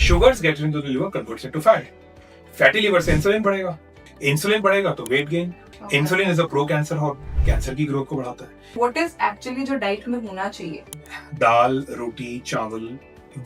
Sugars get into the liver, converts into fat. Fatty liver से insulin बढ़ेगा, insulin बढ़ेगा तो weight gain. Insulin is a pro cancer hormone, cancer की growth को बढ़ाता है. What is actually जो डाइट में होना चाहिए? दाल, roti, chawal,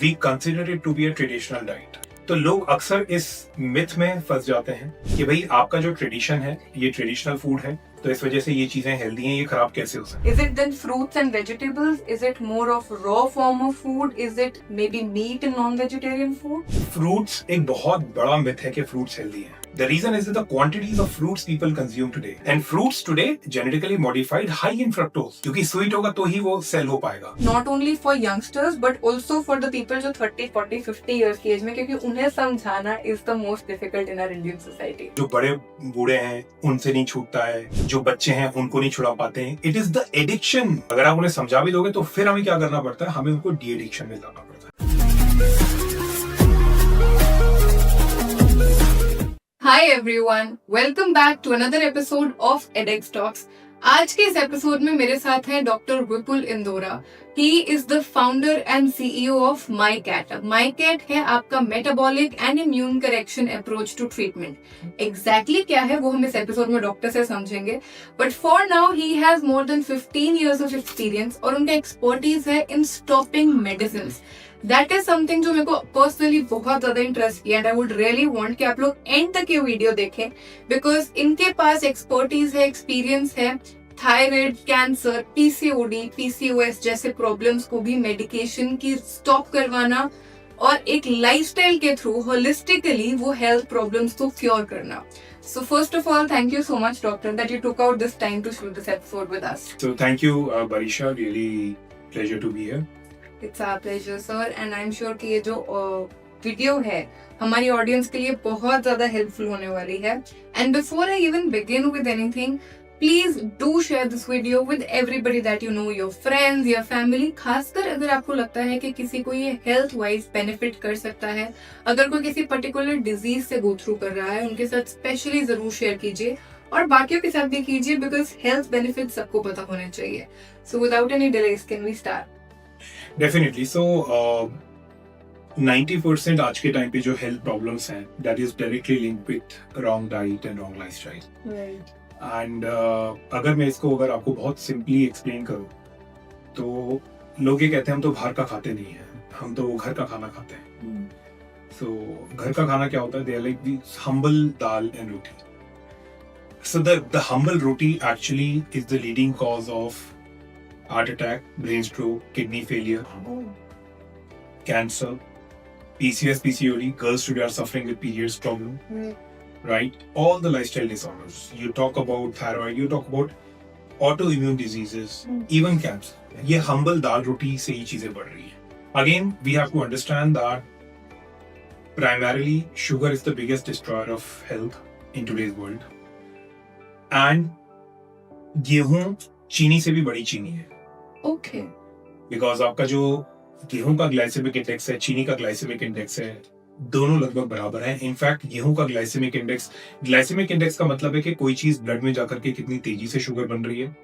we consider it to be a traditional diet. तो लोग अक्सर इस मिथ में फंस जाते हैं कि भाई आपका जो ट्रेडिशन है ये ट्रेडिशनल फूड है तो इस वजह से ये चीजें हेल्दी हैं, ये खराब कैसे हो सकती है. Is it then fruits and vegetables? Is it more of raw form of food? Is it maybe meat and non-vegetarian food? Fruits एक बहुत बड़ा मिथ है कि फ्रूट्स हेल्दी हैं. The reason is that the quantities of fruits people consume today and fruits today genetically modified high in fructose क्योंकि sweet होगा तो ही वो सेल हो पाएगा. Not only for youngsters but also for the people जो 30, 40, 50 years की as में, क्योंकि उन्हें समझाना is the most difficult in our Indian society. जो बड़े बूढ़े हैं उनसे नहीं छूटता है, जो बच्चे हैं उनको नहीं छुड़ा पाते हैं. It is the addiction. अगर आप उन्हें समझा भी दोगे तो फिर हमें क्या करना पड़ता है, हमें उनको डी एडिक्शन में लाना पड़ता है. Hi everyone, welcome back to another episode of edX Talks. आज के इस एपिसोड में मेरे साथ हैं doctor Vipul Indora. He is the founder and CEO of MICAT. MICAT है आपका metabolic and immune correction approach to treatment. Exactly क्या है वो हम इस एपिसोड में डॉक्टर से समझेंगे, but for now he has more than 15 years of experience और उनका एक्सपर्टीज है इन stopping medicine. That is something जो मेरे को पर्सनली बहुत ज्यादा इंटरेस्ट किया and I would really want कि आप लोग एंड तक ये वीडियो देखें बिकॉज इनके पास एक्सपर्टीज है, एक्सपीरियंस है. थायराइड, कैंसर, पीसीओडी, पीसीओएस जैसे प्रॉब्लम्स को भी मेडिकेशन की स्टॉप करवाना और एक लाइफस्टाइल के थ्रू होलिस्टिकली वो हेल्थ प्रॉब्लम्स को क्योर करना. So first of all, thank you so much, doctor, that you took out this time to shoot this episode with us. So thank you, Barisha. Really pleasure to be here. It's our pleasure, sir, and I'm sure कि ये जो video है हमारी audience के लिए बहुत ज्यादा helpful होने वाली है. And before I even begin with anything, please do share this video with everybody that you know, your friends, your family. खासकर अगर आपको लगता है कि किसी को ये हेल्थ वाइज बेनिफिट कर सकता है, अगर कोई किसी पर्टिकुलर डिजीज से गो थ्रू कर रहा है, उनके साथ स्पेशली जरूर शेयर कीजिए और बाकियों के साथ भी कीजिए बिकॉज हेल्थ बेनिफिट सबको पता होने चाहिए. So without any delays can we start? Definitely. So 90% आज के टाइम पे जो हेल्थ प्रॉब्लम्स हैं that is directly linked with wrong diet and wrong lifestyle. Right. And अगर आपको बहुत सिंपली एक्सप्लेन करूँ तो लोग ये कहते हैं हम तो बाहर का खाते नहीं हैं, हम तो घर का खाना खाते हैं. So घर का खाना क्या होता है? They are like the humble dal and roti. So the humble roti actually is the leading cause of heart attack, brain stroke, kidney failure, cancer, PCOS, PCOD. Girls today are suffering with periods problem, right? All the lifestyle disorders. You talk about thyroid, you talk about autoimmune diseases, even cancer. ये humble dal roti से ही चीजें बढ़ रही हैं. Again, we have to understand that primarily sugar is the biggest destroyer of health in today's world. And गेहूं चीनी से भी बड़ी चीनी है. Okay. बिकॉज आपका जो गेहूं का ग्लाइसेमिक इंडेक्स है, चीनी का ग्लाइसेमिक इंडेक्स है, दोनों लगभग बराबर हैं. इनफैक्ट गेहूं का ग्लाइसेमिक इंडेक्स का मतलब है कि कोई चीज ब्लड में जाकर के कितनी तेजी से शुगर बन रही है,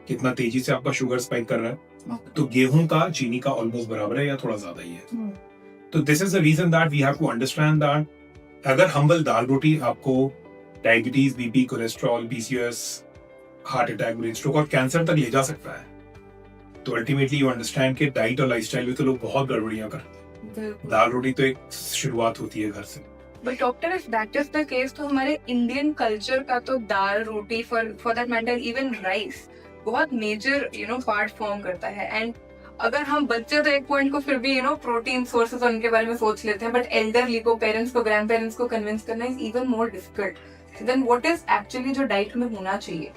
कितना तेजी से आपका शुगर स्पाइक कर रहा है. तो गेहूं का चीनी का ऑलमोस्ट बराबर है या थोड़ा ज्यादा ही है. तो this is the reason that we have to understand that अगर हम्बल दाल रोटी आपको diabetes, BP, cholesterol, PCOS, heart attack, brain stroke और कैंसर तक ले जा सकता है, तो अल्टीमेटली यू अंडरस्टैंड कि डाइट और लाइफस्टाइल में तो लोग बहुत गड़बड़ियां करते हैं. दाल रोटी तो एक शुरुआत होती है घर से. But doctor, if that is the case तो हमारे इंडियन कल्चर का तो दाल रोटी for that matter even rice बहुत मेजर पार्ट फॉर्म करता है. एंड अगर हम बच्चे तो एक पॉइंट को फिर भी प्रोटीन सोर्सेज उनके बारे में सोच लेते हैं, बट एल्डरली को, पेरेंट्स को, ग्रैंड पेरेंट्स को कन्विंस करना is even more difficult. Then what is actually जो डाइट में होना चाहिए?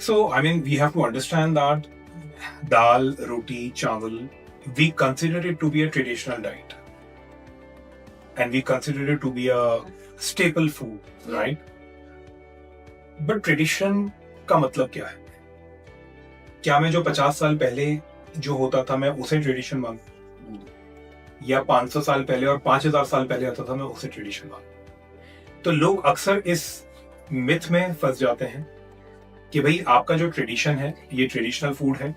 So I mean we have to understand that dal, roti, chawal, we consider it to be a traditional diet and we consider it to be a staple food, right? But tradition का मतलब क्या है? क्या मैं जो 50 साल पहले जो होता था मैं उसे ट्रेडिशन मानूं, या 500 साल पहले और 5000 साल पहले आता था मैं उसे ट्रेडिशन मानूं? तो लोग अक्सर इस मिथ में फंस जाते हैं कि भाई आपका जो ट्रेडिशन है ये ट्रेडिशनल फूड है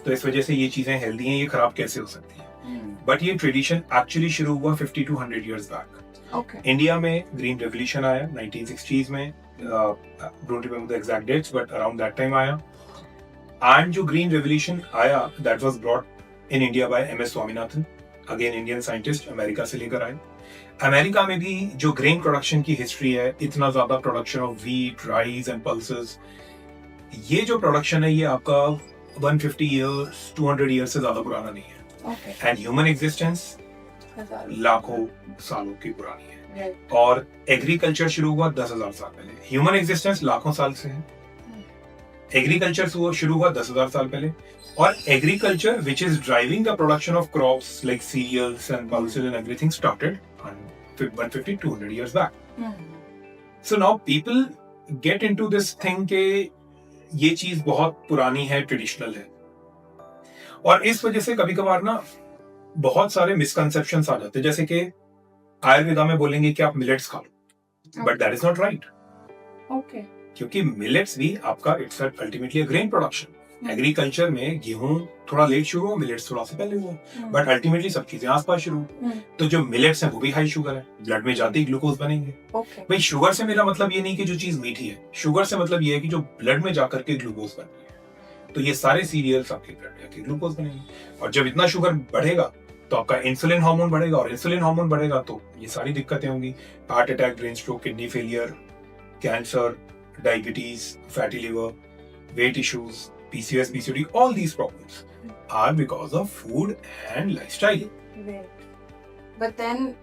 तो इस वजह से ये चीजें हेल्दी हैं, ये खराब कैसे हो सकती हैं. बट ये ट्रेडिशन एक्चुअली शुरू हुआ 50 to 100 years back. Okay India में ग्रीन रेवोल्यूशन आया 1960s में, don't remember the exact dates but around that time आया। एंड जो ग्रीन रेवोल्यूशन आया that was brought in India by M S Swaminathan, again Indian scientist, America से लेकर आए। America में भी जो ग्रेन प्रोडक्शन की हिस्ट्री है, इतना ज्यादा production of wheat, rice and pulses, ये जो प्रोडक्शन है ये आपका 150 इयर्स 200 इयर्स से ज्यादा पुराना नहीं है। ओके एंड ह्यूमन एग्जिस्टेंस लाखों सालों की पुरानी है। राइट और एग्रीकल्चर शुरू हुआ 10,000 साल पहले। ह्यूमन एग्जिस्टेंस लाखों साल से है, एग्रीकल्चर शुरू हुआ 10,000 साल पहले। और agriculture which is driving the production of crops like cereals and pulses and everything started 150-200 years back. So now people get into this thing के ये चीज बहुत पुरानी है, ट्रेडिशनल है, और इस वजह से कभी कभार ना बहुत सारे मिसकंसेप्शंस आ जाते हैं। जैसे कि आयुर्वेदा में बोलेंगे कि आप मिलेट्स खा लो, but that is not right, okay क्योंकि मिलेट्स भी आपका it's ultimately a grain production. Agriculture में गेहूं थोड़ा लेट शुरू हुआ, मिलेट्स थोड़ा सा पहले हुआ, बट अल्टीमेटली सब चीजें आसपास शुरू। तो जो मिलेट्स हैं वो भी हाई शुगर है, ब्लड में जाते ही ग्लूकोज बनेंगे। ओके भाई शुगर से मेरा मतलब ये नहीं कि जो चीज मीठी है, शुगर से मतलब ये है कि जो ब्लड में जाकर के ग्लूकोज बन रही है। तो ये सारे सीरियल्स आपके ब्लड में जाके ग्लूकोज बनेंगे, और जब इतना शुगर बढ़ेगा तो आपका इंसुलिन हार्मोन बढ़ेगा, और इंसुलिन हार्मोन बढ़ेगा तो ये सारी दिक्कतें होंगी, heart attack, brain stroke, kidney failure, cancer, diabetes, fatty liver, weight issues, PCOS, PCOD, all these problems are because of food and lifestyle. But then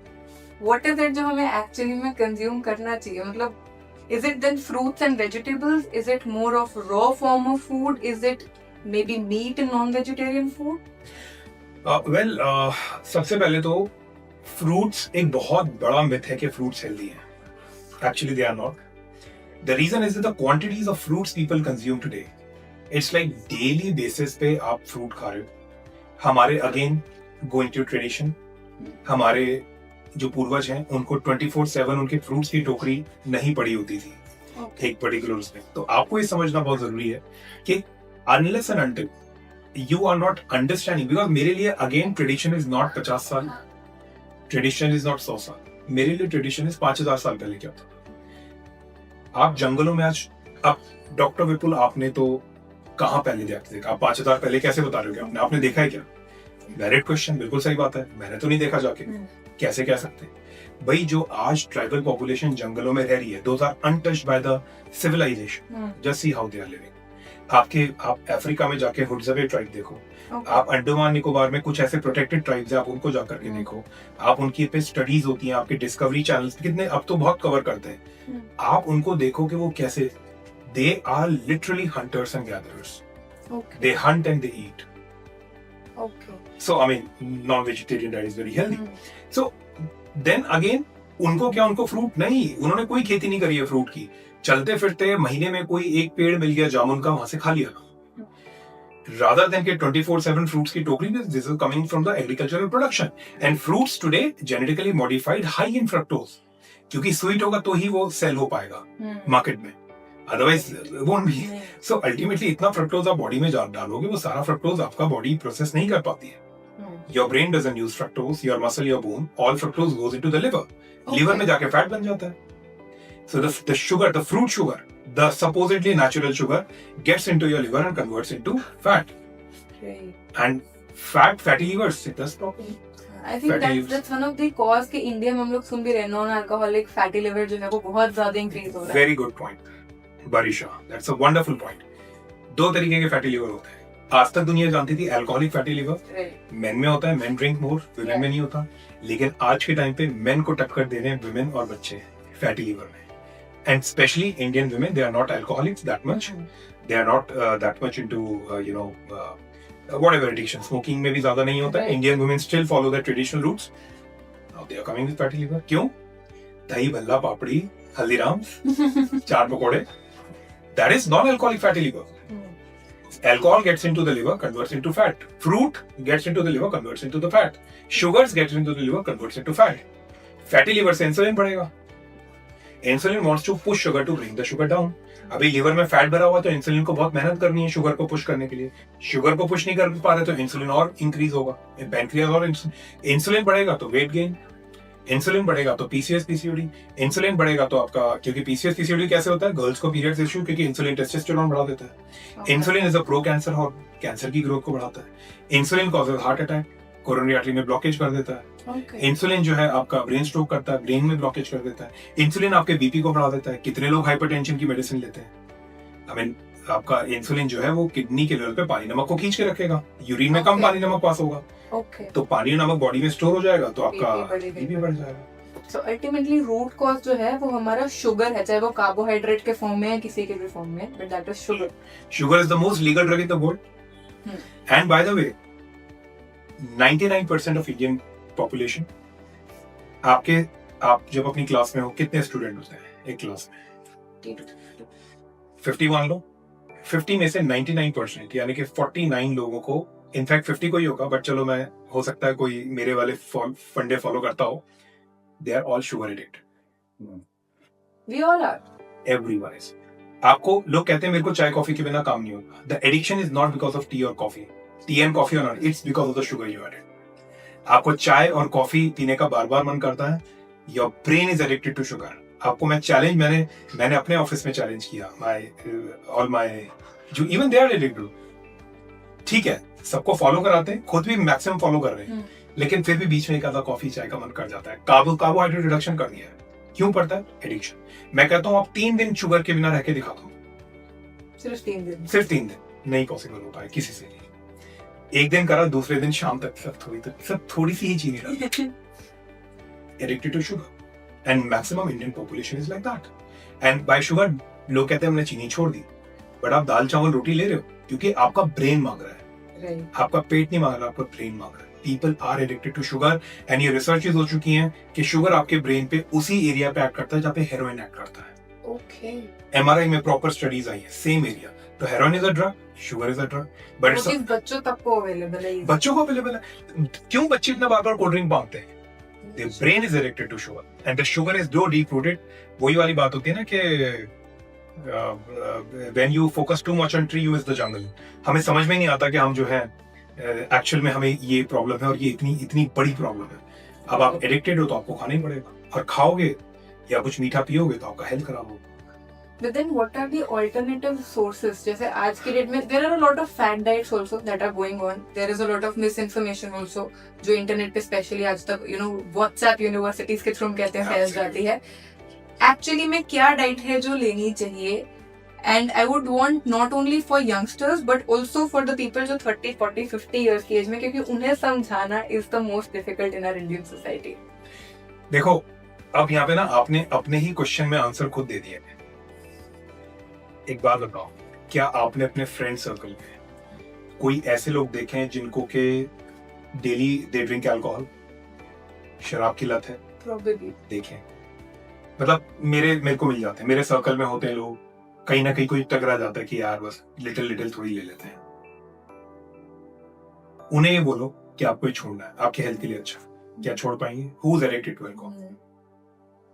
what is it जो हमें एक्चुअली में consume करना चाहिए? मतलब is it then fruits and vegetables? Is it more of raw form of food? Is it maybe meat and non vegetarian food? Well, सबसे पहले तो fruits एक बहुत बड़ा मिथ है कि फ्रूट्स हेल्दी हैं। Actually they are not. The reason is the quantities of fruits people consume today. It's like daily basis पे आप फ्रूट खा रहे हो। हमारे अगेन गोइंग टू ट्रेडिशन, हमारे जो पूर्वज हैं उनको 24/7 उनके फ्रूट्स की टोकरी नहीं पड़ी होती थी एक पर्टिकुलर उसमें। तो आपको ये समझना बहुत जरूरी है कि unless and until you are not understanding, because मेरे लिए अगेन ट्रेडिशन इज नॉट 50 साल, ट्रेडिशन इज नॉट 100 साल। मेरे लिए ट्रेडिशन इज 5,000 साल पहले क्या था। आप जंगलों में आज, अब डॉक्टर विपुल आपने तो कहाँ पहले देखा? आप 5,000 पहले कैसे बता रहे हो? आपने आपने देखा है क्या? वैलिड क्वेश्चन, बिल्कुल सही बात है, मैंने तो नहीं देखा जाके। कैसे कह सकते भाई? जो आज ट्राइबल पॉपुलेशन जंगलों में रह रही है, those are untouched by the civilization. Just see how they are living. आप अफ्रीका में जाके हुड्सबे ट्राइब देखो, आप अंडमान निकोबार में कुछ ऐसे प्रोटेक्टेड ट्राइब्स है, आप उनको जाकर के देखो, आप उनकी पे स्टडीज होती हैं, आपके डिस्कवरी चैनल्स कितने अब तो बहुत कवर करते हैं, आप उनको देखो कि वो कैसे, they are literally hunters and gatherers. Okay. They hunt and they eat. Okay. So I mean, non-vegetarian diet is very healthy. So then again, उनको फ्रूट नहीं, उन्होंने कोई खेती नहीं करी है फ्रूट की। चलते फिरते महीने में कोई एक पेड़ मिल गया जामुन का, वहां से खा लिया। Rather than के 24/7 fruits की टोकरी में, this is coming from the agricultural production. And fruits today genetically modified high in fructose, क्योंकि स्वीट होगा तो ही वो सेल हो पाएगा मार्केट में, otherwise won't be. So ultimately इतना फ्रक्टोज आप बॉडी में डालोगे, वो सारा फ्रक्टोज आपका बॉडी प्रोसेस नहीं कर पाती है। Your brain doesn't use fructose, your muscle, your bone, all fructose goes into the liver. Liver में जाके फैट बन जाता है। So the sugar, the fruit sugar, the supposedly natural sugar gets into your liver and converts into fat, and fatty liver से दस problem. I think that's one of the cause कि India में हम लोग सुन भी रहे, नॉन अल्कोहलिक फैटी लिवर जो है वो बहुत ज्यादा इंक्रीज हो रहा है। Very good point Barisha, that's a wonderful point. दो तरीके के फैटी लिवर होते हैं। आज तक दुनिया जानती थी अल्कोहलिक फैटी लिवर मेन में होता है, मेन ड्रिंक मोर, विमेन में नहीं होता। लेकिन आज के टाइम पे मेन को टक्कर दे रहे हैं विमेन और बच्चे फैटी लिवर में। And specially Indian women, they are not alcoholics that much, they are not that much into whatever addiction, smoking में भी ज्यादा नहीं होता है। Indian women still follow their traditional roots. Now they are coming with fatty liver. क्यों? दही भल्ला पापड़ी, हल्दीराम्स, चाट पकोड़े, that is non-alcoholic fatty liver. Alcohol gets into the liver, converts into fat. Fruit gets into the liver, converts into the fat. Sugars gets into the liver, converts into fat. Fatty liver से insulin बढ़ेगा। Insulin wants to push sugar to bring the sugar down. अभी liver में fat भरा हुआ तो insulin को बहुत मेहनत करनी है शुगर को पुश करने के लिए। शुगर को पुश नहीं कर पा रहे तो इंसुलिन और इंक्रीज होगा, पैनक्रियाज और इंसुलिन बढ़ेगा तो वेट गेन, इंसुलिन बढ़ेगा तो पीसीएस पीसीओडी, इंसुलिन बढ़ेगा तो आपका, क्योंकि पीसीएस पीसीओडी कैसे होता है, गर्ल्स को पीरियड्स इशू, क्योंकि इंसुलिन टेस्टोस्टेरोन बढ़ा देता है। Insulin is a pro cancer hormone, cancer की ग्रोथ को बढ़ाता है। Insulin causes heart attack, coronary artery में ब्लॉकेज कर देता है। इंसुलिन जो है आपका ब्रेन स्ट्रोक करता है, ब्रेन में ब्लॉकेज कर देता है। इंसुलिन आपके बीपी को बढ़ा देता है। कितने लोग हाइपरटेंशन की मेडिसिन लेते हैं? आई मीन आपका इंसुलिन जो है वो किडनी के लेवल पे पानी नमक को खींच के रखेगा, यूरिन में कम पानी नमक पास होगा, तो पानी नमक बॉडी में स्टोर हो जाएगा तो आपका बीपी बढ़ जाएगा। सो अल्टीमेटली रूट कॉज जो है वो हमारा शुगर है, चाहे वो कार्बोहाइड्रेट के फॉर्म में है किसी के भी फॉर्म में, but that is sugar. Sugar is the most legal drug in the world and by the way 99% of Indian population, आप जब अपनी क्लास में हो कितने स्टूडेंट होते हैं एक क्लास में? 50 मान लो, 50 में से 99% यानी कि 49 लोगों को, इनफैक्ट 50 को ही होगा, बट चलो मैं, हो सकता है कोई मेरे वाले फंडे फॉलो करता हो, they are all sugar addicted. We all are, everyone is. आपको लोग कहते हैं मेरे को चाय कॉफी के बिना काम नहीं होगा। The addiction is not because of tea और कॉफी, टी एंड कॉफी और not, it's because of the sugar you added. आपको चाय और कॉफी पीने का बार बार मन करता है, your brain is addicted to sugar. आपको मैं चैलेंज, मैंने अपने ऑफिस में चैलेंज किया, माय जो इवन दे आर एडिक्टेड, ठीक है, सबको फॉलो कराते हैं, खुद भी मैक्सिमम फॉलो कर रहे हैं, लेकिन फिर भी बीच में एक आधा कॉफी चाय का मन कर जाता है। कार्बोहाइड्रेट रिडक्शन कर दिया है, क्यों पड़ता है? एडिक्शन। मैं कहता हूँ आप 3 दिन शुगर के बिना रह के दिखा दो, सिर्फ 3 दिन, सिर्फ 3 दिन नहीं पॉसिबल होता है किसी से भी। एक दिन करा, दूसरे दिन शाम तक सब थोड़ी सी ही चीनी डाल, addicted to sugar and maximum Indian population is like that. And by sugar लोग कहते हैं हमने चीनी छोड़ दी, बट आप दाल चावल रोटी ले रहे हो क्योंकि आपका ब्रेन मांग रहा है, आपका पेट नहीं मांग रहा, आपका ब्रेन मांग रहा है। People are addicted to sugar and ये रिसर्चेस हो चुकी हैं कि शुगर आपके ब्रेन पे उसी एरिया पे एक्ट करता है जहाँ पे हेरोइन एक्ट करता है। ओके, एमआरआई में प्रॉपर स्टडीज आई है, सेम एरिया। तो heroin is a drug, sugar is a drug, but it's बच्चों तक को अवेलेबल है, बच्चों को अवेलेबल है। क्यों बच्चे इतना बार बार कोल्ड ड्रिंक मांगते हैं? The brain is addicted to sugar and the sugar is so deep rooted। वही वाली बात होती है ना कि when you focus too much on tree you is the jungle। हमें समझ में नहीं आता कि हम जो है एक्चुअल में हमें ये प्रॉब्लम है और ये इतनी बड़ी प्रॉब्लम है। अब आप एडिक्टेड हो तो आपको खाना ही पड़ेगा, और खाओगे या कुछ मीठा पियोगे तो आपका हेल्थ खराब होगा। But then what are the alternative sources? जैसे आज के डेट में there are a lot of fad diets also that are going on. There is a lot of misinformation also जो इंटरनेट पे स्पेशली आज तक WhatsApp यूनिवर्सिटीज के through हम कहते हैं फैल जाती है। एक्चुअली में क्या डाइट है जो लेनी चाहिए? And I would want not only for youngsters but also for the people जो 30, 40, 50 इयर्स की एज में, क्योंकि उन्हें समझाना is the most difficult in our Indian society. देखो, अब यहाँ पे ना आपने अपने ही क्वेश्चन में आंसर खुद दे दिया है। एक बात बताओ, क्या आपने अपने फ्रेंड सर्कल में कोई ऐसे लोग देखे हैं जिनको के डेली दे ड्रिंक अल्कोहल, शराब की लत है? प्रोबेबली देखें, मतलब मेरे को मिल जाते हैं, मेरे सर्कल में होते हैं लोग, कहीं ना कहीं कोई टकरा जाता है कि यार बस लिटिल थोड़ी ले लेते हैं। उन्हें ये बोलो कि आपको ये छोड़ना है, आपके हेल्थ के लिए अच्छा, क्या छोड़ पाएंगे? Who is addicted to alcohol?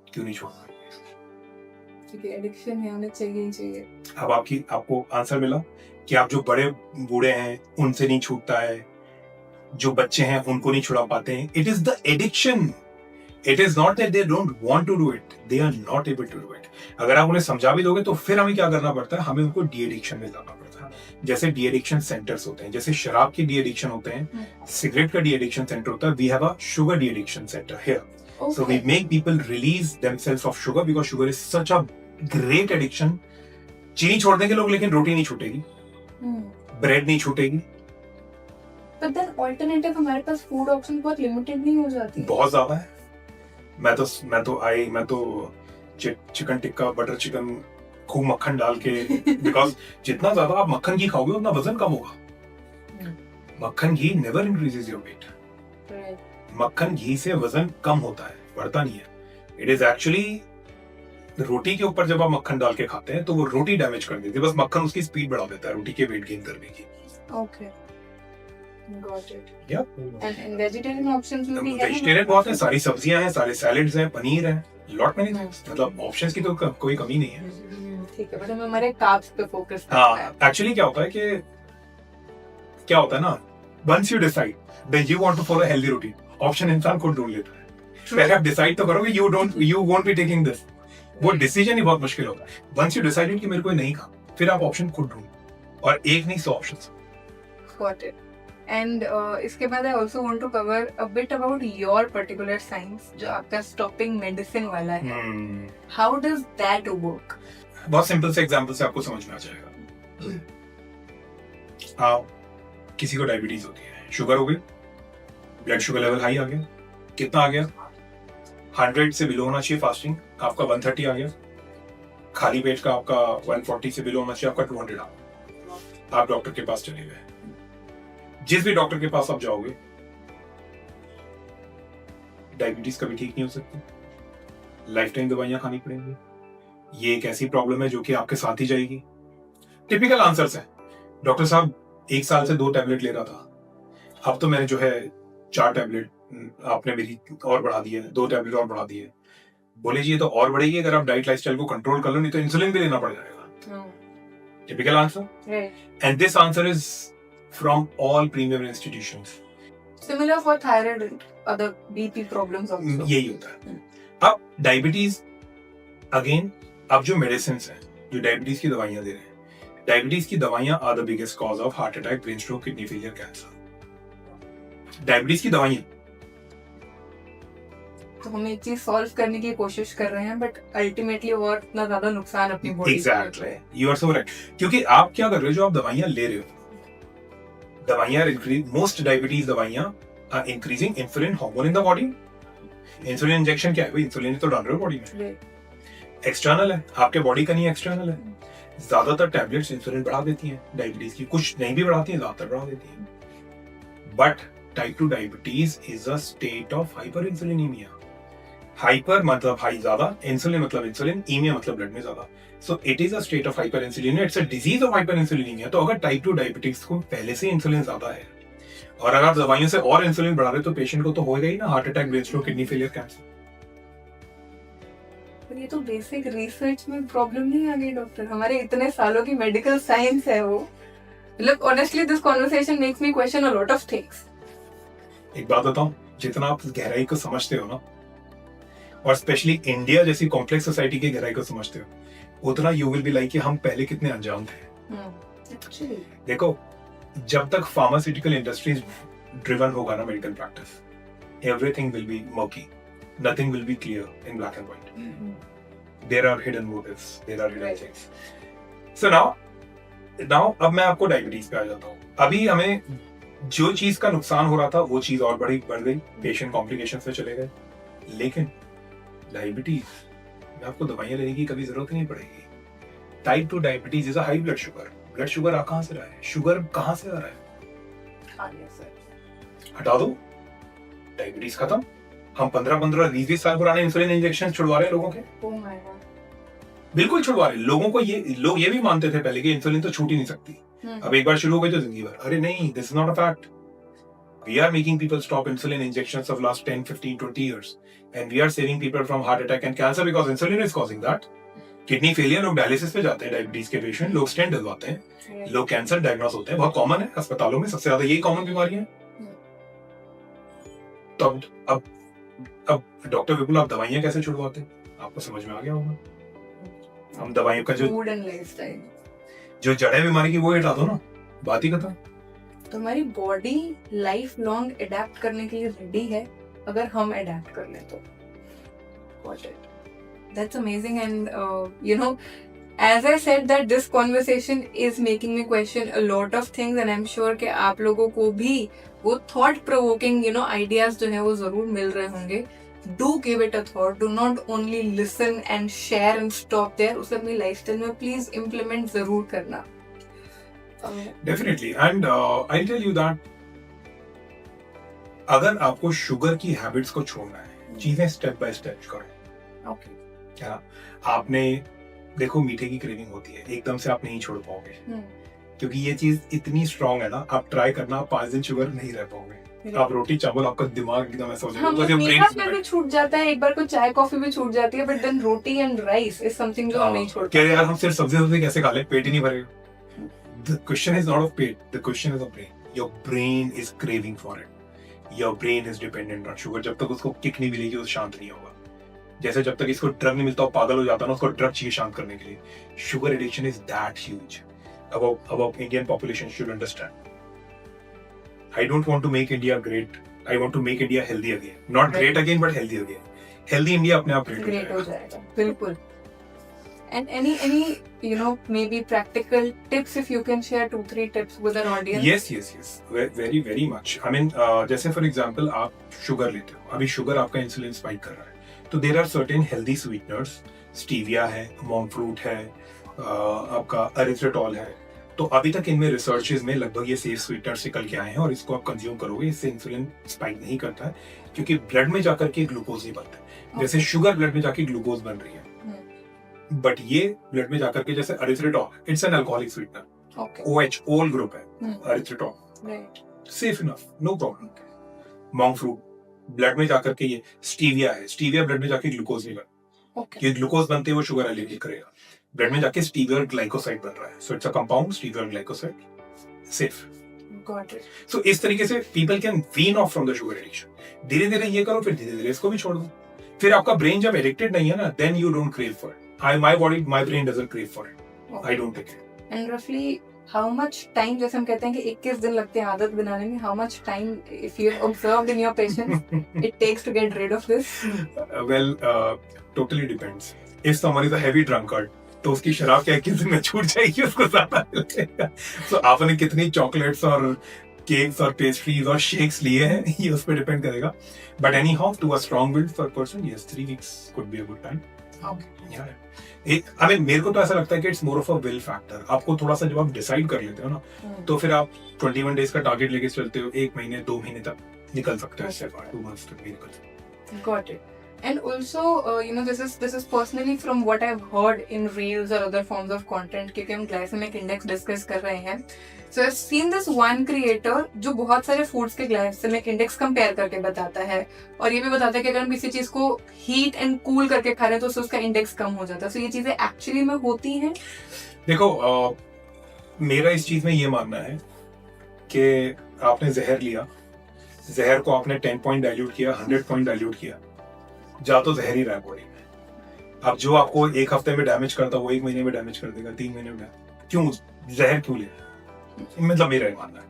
क्यों नहीं छोड़ पाएंगे? क्योंकि एडिक्शन है, हमें चाहिए ही चाहिए। अब आपको आंसर मिला कि आप जो बड़े बूढ़े हैं उनसे नहीं छूटता है, जो बच्चे हैं उनको नहीं छुड़ा पाते हैं। It is the addiction, it is not that they don't want to do it, they are not able to do it. अगर आप उन्हें समझा भी दोगे तो फिर हमें क्या करना पड़ता है? हमें उनको डी एडिक्शन में लाना पड़ता है। जैसे डी एडिक्शन सेंटर्स होते हैं, जैसे शराब की डी एडिक्शन होते हैं, सिगरेट का डी एडिक्शन सेंटर होता है, we have a sugar de addiction centre here. So we make people release themselves of sugar because sugar is such a great addiction। चीनी छोड़ देंगे लोग लेकिन रोटी नहीं छूटेगी, ब्रेड नहीं छूटेगी। But then alternative हमारे पास फूड ऑप्शन बहुत लिमिटेड नहीं हो जाती? बहुत ज्यादा है। मैं तो चिकन टिक्का, बटर चिकन, खूब मक्खन डाल के, बिकॉज जितना ज्यादा आप मक्खन घी खाओगे उतना वजन कम होगा। मक्खन घी नेवर इंक्रीजेस योर वेट। मक्खन घी से वजन कम होता है, बढ़ता नहीं है। इट इज एक्चुअली रोटी के ऊपर जब आप मक्खन डाल के खाते हैं तो वो रोटी डैमेज कर देती है, बस मक्खन उसकी स्पीड बढ़ा देता है रोटी के वेट गेन करने की। Okay, got it. या एंड वेजिटेरियन ऑप्शंस में भी है? वेजिटेरियन बहुत है, सारी सब्जियां हैं, सारे सैलेड्स हैं, पनीर है, लॉट मेनी थिंग्स, मतलब ऑप्शंस की तो कोई कमी नहीं है। ठीक है, बट हमें हमारे कार्ब्स पे फोकस करना हाँ, है। एक्चुअली क्या होता है कि क्या होता है ना, once you decide that you want to follow healthy routine, option इंसान खुद ढूंढ लेता है। पहले आप डिसाइड तो करोगे, you won't be taking this, वो डिसीजन ही बहुत मुश्किल होता है। वंस यू डिसाइडेड कि मेरे को ये नहीं खाना, फिर आप ऑप्शन खुद ढूंढो, और एक नहीं 100 ऑप्शंस। Got it. And इसके बाद I also want to cover a bit about your particular science, जो आपका stopping medicine वाला है. How does that work? बहुत सिंपल से एग्जांपल से आपको समझ में आ जाएगा। आप किसी को डायबिटीज होती है, शुगर हो गई, ब्लड शुगर लेवल हाई आ गया, कितना आ गया, 100 से बिलो होना चाहिए फास्टिंग, आपका 130 आ गया, खाली पेट का आपका 140 से बिलो होना चाहिए, आपका 200 आ गया। आप डॉक्टर के पास चले गए, जिस भी डॉक्टर के पास आप जाओगे, डायबिटीज कभी ठीक नहीं हो सकती, लाइफ टाइम दवाइयां खानी पड़ेंगी, ये एक ऐसी प्रॉब्लम है जो कि आपके साथ ही जाएगी। टिपिकल आंसर्स है, डॉक्टर साहब 1 साल से 2 टैबलेट ले रहा था, अब तो मैंने जो है 4 टैबलेट, आपने मेरी और बढ़ा दी है, 2 टैबलेट और बढ़ा दी है। बोले जी ये तो और बढ़ेगी अगर आप डाइट लाइफस्टाइल को कंट्रोल कर लो, नहीं तो इंसुलिन भी लेना पड़ जाएगा। Typical answer, and this answer is from all premium institutions. Similar for thyroid and other BP problems also. यही होता है। अब डायबिटीज अगेन, अब जो मेडिसिन हैं, जो डायबिटीज की दवाइयां दे रहे हैं, डायबिटीज की दवाइयां are the biggest cause of heart attack, brain stroke, kidney failure, cancer. Diabetes की दवाइयां, तो हम एक चीज सॉल्व करने की कोशिश कर रहे हैं, बट अल्टीमेटली और इतना ज्यादा नुकसान अपनी बॉडी को। Exactly, you are so right. क्योंकि आप क्या कर रहे हो, जो आप दवाइयां ले रहे हो, दवाइयां इंक्रीज, मोस्ट डायबिटीज दवाइयां are increasing insulin hormone in the body. Insulin injection क्या है भाई, इंसुलिन तो डाल रहे हो बॉडी में, एक्सटर्नल है, आपके बॉडी का नहीं, एक्सटर्नल है। ज्यादातर टैबलेट्स इंसुलिन बढ़ा देती हैं डायबिटीज की, कुछ नहीं भी बढ़ाती हैं, ज्यादातर बढ़ा देती हैं। But type 2 diabetes is a state of hyper insulinemia. Hyper मतलब हाई, ज्यादा, इंसुलिन मतलब इंसुलिन, ईमिया मतलब ब्लड में ज्यादा। So it is a state of hyper insulin, it's a disease of hyper insulinemia. तो अगर टाइप 2 डायबिटीज को पहले से इंसुलिन ज्यादा है, और अगर आप दवाइयों से और इंसुलिन बढ़ा रहे, तो पेशेंट को तो होगा ही ना heart attack, brain stroke, kidney failure, cancer. पर ये तो बेसिक रिसर्च में प्रॉब्लम नहीं आ गई डॉक्टर, हमारे इतने सालों की मेडिकल साइंस है वो। मतलब honestly this conversation makes me question a lot of things. एक बात बताऊं, जितना आप गहराई को समझते हो ना, और स्पेशली इंडिया जैसी कॉम्प्लेक्स सोसाइटी की गहराई को समझते हो, उतना यू विल बी लाइक कि हम पहले कितने अनजान थे। देखो, जब तक फार्मास्यूटिकल इंडस्ट्रीज ड्रिवन होगा ना medical practice, everything will be murky, nothing will be clear in black and white. There are hidden motives, there are hidden things. So now अब मैं आपको डायबिटीज पे आ जाता हूँ। अभी हमें जो चीज का नुकसान हो रहा था, वो चीज और बढ़ गई, पेशेंट कॉम्प्लिकेशंस में चले गए। लेकिन डायबिटीज में आपको दवाइयां लेने की कभी जरूरत नहीं पड़ेगी। Type 2 diabetes is a high blood sugar. Blood sugar कहां से रहा है, शुगर कहां से आ रहा है, हटा दो, डायबिटीज खत्म। हम 15-15, 20-20 साल पुराने इंसुलिन इंजेक्शन छुड़वा रहे हैं लोगों के। बिल्कुल छुड़वा रहे लोगों को। लोग ये भी मानते थे पहले कि इंसुलिन तो छूट ही नहीं सकती, अब एक बार शुरू हो गई तो जिंदगी भर। अरे नहीं, this is not a fact. We are making people stop insulin injections of last 10, 15, 20 years. And we are saving people from heart attack and cancer because insulin is causing that. Kidney failure, लोग dialysis पे जाते हैं, diabetes के patient, लोग stent डलवाते हैं, लोग cancer diagnose होते हैं, बहुत कॉमन है अस्पतालों में, सबसे ज्यादा यही कॉमन बीमारी है। तो अब डॉक्टर विपुल, आप दवाइयां कैसे छुड़वाते हैं, आपको समझ में आ गया होगा। हम दवाइयों का जो जड़ है बीमारी की, वो हटा दो ना, बात ही खत्म। तो हमारी बॉडी लाइफ लॉन्ग अडेप्ट करने के लिए रेडी है, अगर हम अडेप्ट कर लें तो। That's amazing, and you know, as I said that this conversation is making me question a lot of things, and I'm sure कि आप लोगों को भी वो thought provoking ideas जो है वो जरूर मिल रहे होंगे। Do give it a thought. Do not only listen and share and stop there. उसे अपनी lifestyle में please implement जरूर करना। Definitely, and I'll tell you that अगर आपको शुगर की हैबिट्स को छोड़ना है, चीजें स्टेप बाय स्टेप करो। Okay. क्या आपने देखो, मीठे की क्रेविंग होती है, एकदम से आप नहीं छोड़ पाओगे, क्योंकि ये चीज इतनी स्ट्रांग है ना, आप ट्राई करना, 5 दिन शुगर नहीं रह पाओगे। आप रोटी चावल आपका दिमाग एकदम ऐसा हो हाँ, जाएगा, मीठा में भी छूट जाता है, एक बार को चाय कॉफी भी छूट जाती है, but then roti and rice is something जो हम नहीं छोड़ क्या यार हम सिर्फ सब्जी कैसे खा ले, पेट ही नहीं भरेगा. The question is not of pet, the question is of brain. Your brain is craving for it. Your brain is dependent on sugar. जब तक उसको किक नहीं मिलेगी वो शांत नहीं होगा. जैसे जब तक इसको ड्रग नहीं मिलता वो पागल हो जाता है ना, उसको ड्रग चाहिए शांत करने के लिए. Sugar addiction is that huge. About Indian population should understand. I don't want to make India great. I want to make India healthy again. Not great again, but healthy again. Healthy India अपने आप great हो जाएगा. बिल्कुल. And any maybe practical tips, if you can share 2-3 tips with our audience. Yes. Very much. I mean, जैसे for example आप sugar लेते हो, अभी शुगर आपका इंसुलिन स्पाइक कर रहा है, तो there are certain healthy sweeteners, stevia है, monk fruit है, आपका अरिथ्रेटॉल है, तो अभी तक इनमें रिसर्चेज में लगभग ये सेफ स्वीटनर्स निकल के आए हैं और इसको आप कंज्यूम करोगे, इससे इंसुलिन स्पाइक नहीं करता है क्योंकि ब्लड में जाकर के ग्लूकोज नहीं बनता. जैसे शुगर ब्लड में जाके ग्लूकोज बन रही है, बट ये ब्लड में जाकर के जैसे erythritol, it's an alcoholic sweetener, OH ol group है erythritol, safe enough, no problem. Monk fruit blood में जाकर के ये स्टीविया है, स्टीविया ब्लड में जाके ग्लूकोज नहीं बनता, ये ग्लूकोज बनते हुए शुगर एलिमिनेट करेगा, ब्लड में जाके स्टीवियर ग्लाइकोसाइड बन रहा है, so it's a compound steviol glycoside, safe. Got it. So इस तरीके से people can wean off from the sugar addiction. धीरे धीरे ये करो, फिर धीरे धीरे इसको भी छोड़ दो. फिर आपका ब्रेन जब एडिक्टेड नहीं है ना, then you don't crave for it. My brain doesn't crave for it. I don't take it. And roughly how much time, जैसे हम कहते हैं कि 21 दिन लगते हैं आदत बनाने में, how much time, if you have observed in your patients, it takes to get rid of this? Well, totally depends. If someone is a heavy drunkard, तो उसकी शराब क्या 21 दिन में छूट जाएगी, उसको ज्यादा मिलेगा. So आपने कितनी चॉकलेट्स और केक्स और पेस्ट्रीज और शेक्स लिए हैं, ये उस पर डिपेंड करेगा. But anyhow, to a strong-willed person, yes, 3 weeks could be a good time. मेरे को तो ऐसा लगता है कि it's more of a will factor. आपको थोड़ा सा जब आप डिसाइड कर लेते हो ना, तो फिर आप 21 डेज का टारगेट लेके चलते हो, 1 महीने 2 महीने तक निकल सकते हो, इससे 2 months तक भी निकल सकते हो. Got it. And also, this is personally from what I've heard in reels or other forms of content, क्योंकि हम glycemic index discuss कर रहे हैं. So I've seen this one creator जो बहुत सारे foods के glycemic index compare करके बताता है, और ये भी बताता है कि अगर हम किसी चीज को heat and cool करके खा रहे हैं तो उससे उसका index कम हो जाता है. So ये चीजें actually में होती हैं? देखो, मेरा इस चीज में ये मानना है कि आपने जहर लिया, जहर को आपने 10 पॉइंट डाइल्यूट किया, 100 पॉइंट डाइल्यूट किया, जा तो जहर ही रहा है बॉडी में. अब जो आपको 1 हफ्ते में डैमेज करता वो 1 महीने में डैमेज कर देगा, 3 महीने में. क्यों जहर क्यों ले? मतलब मेरा मानना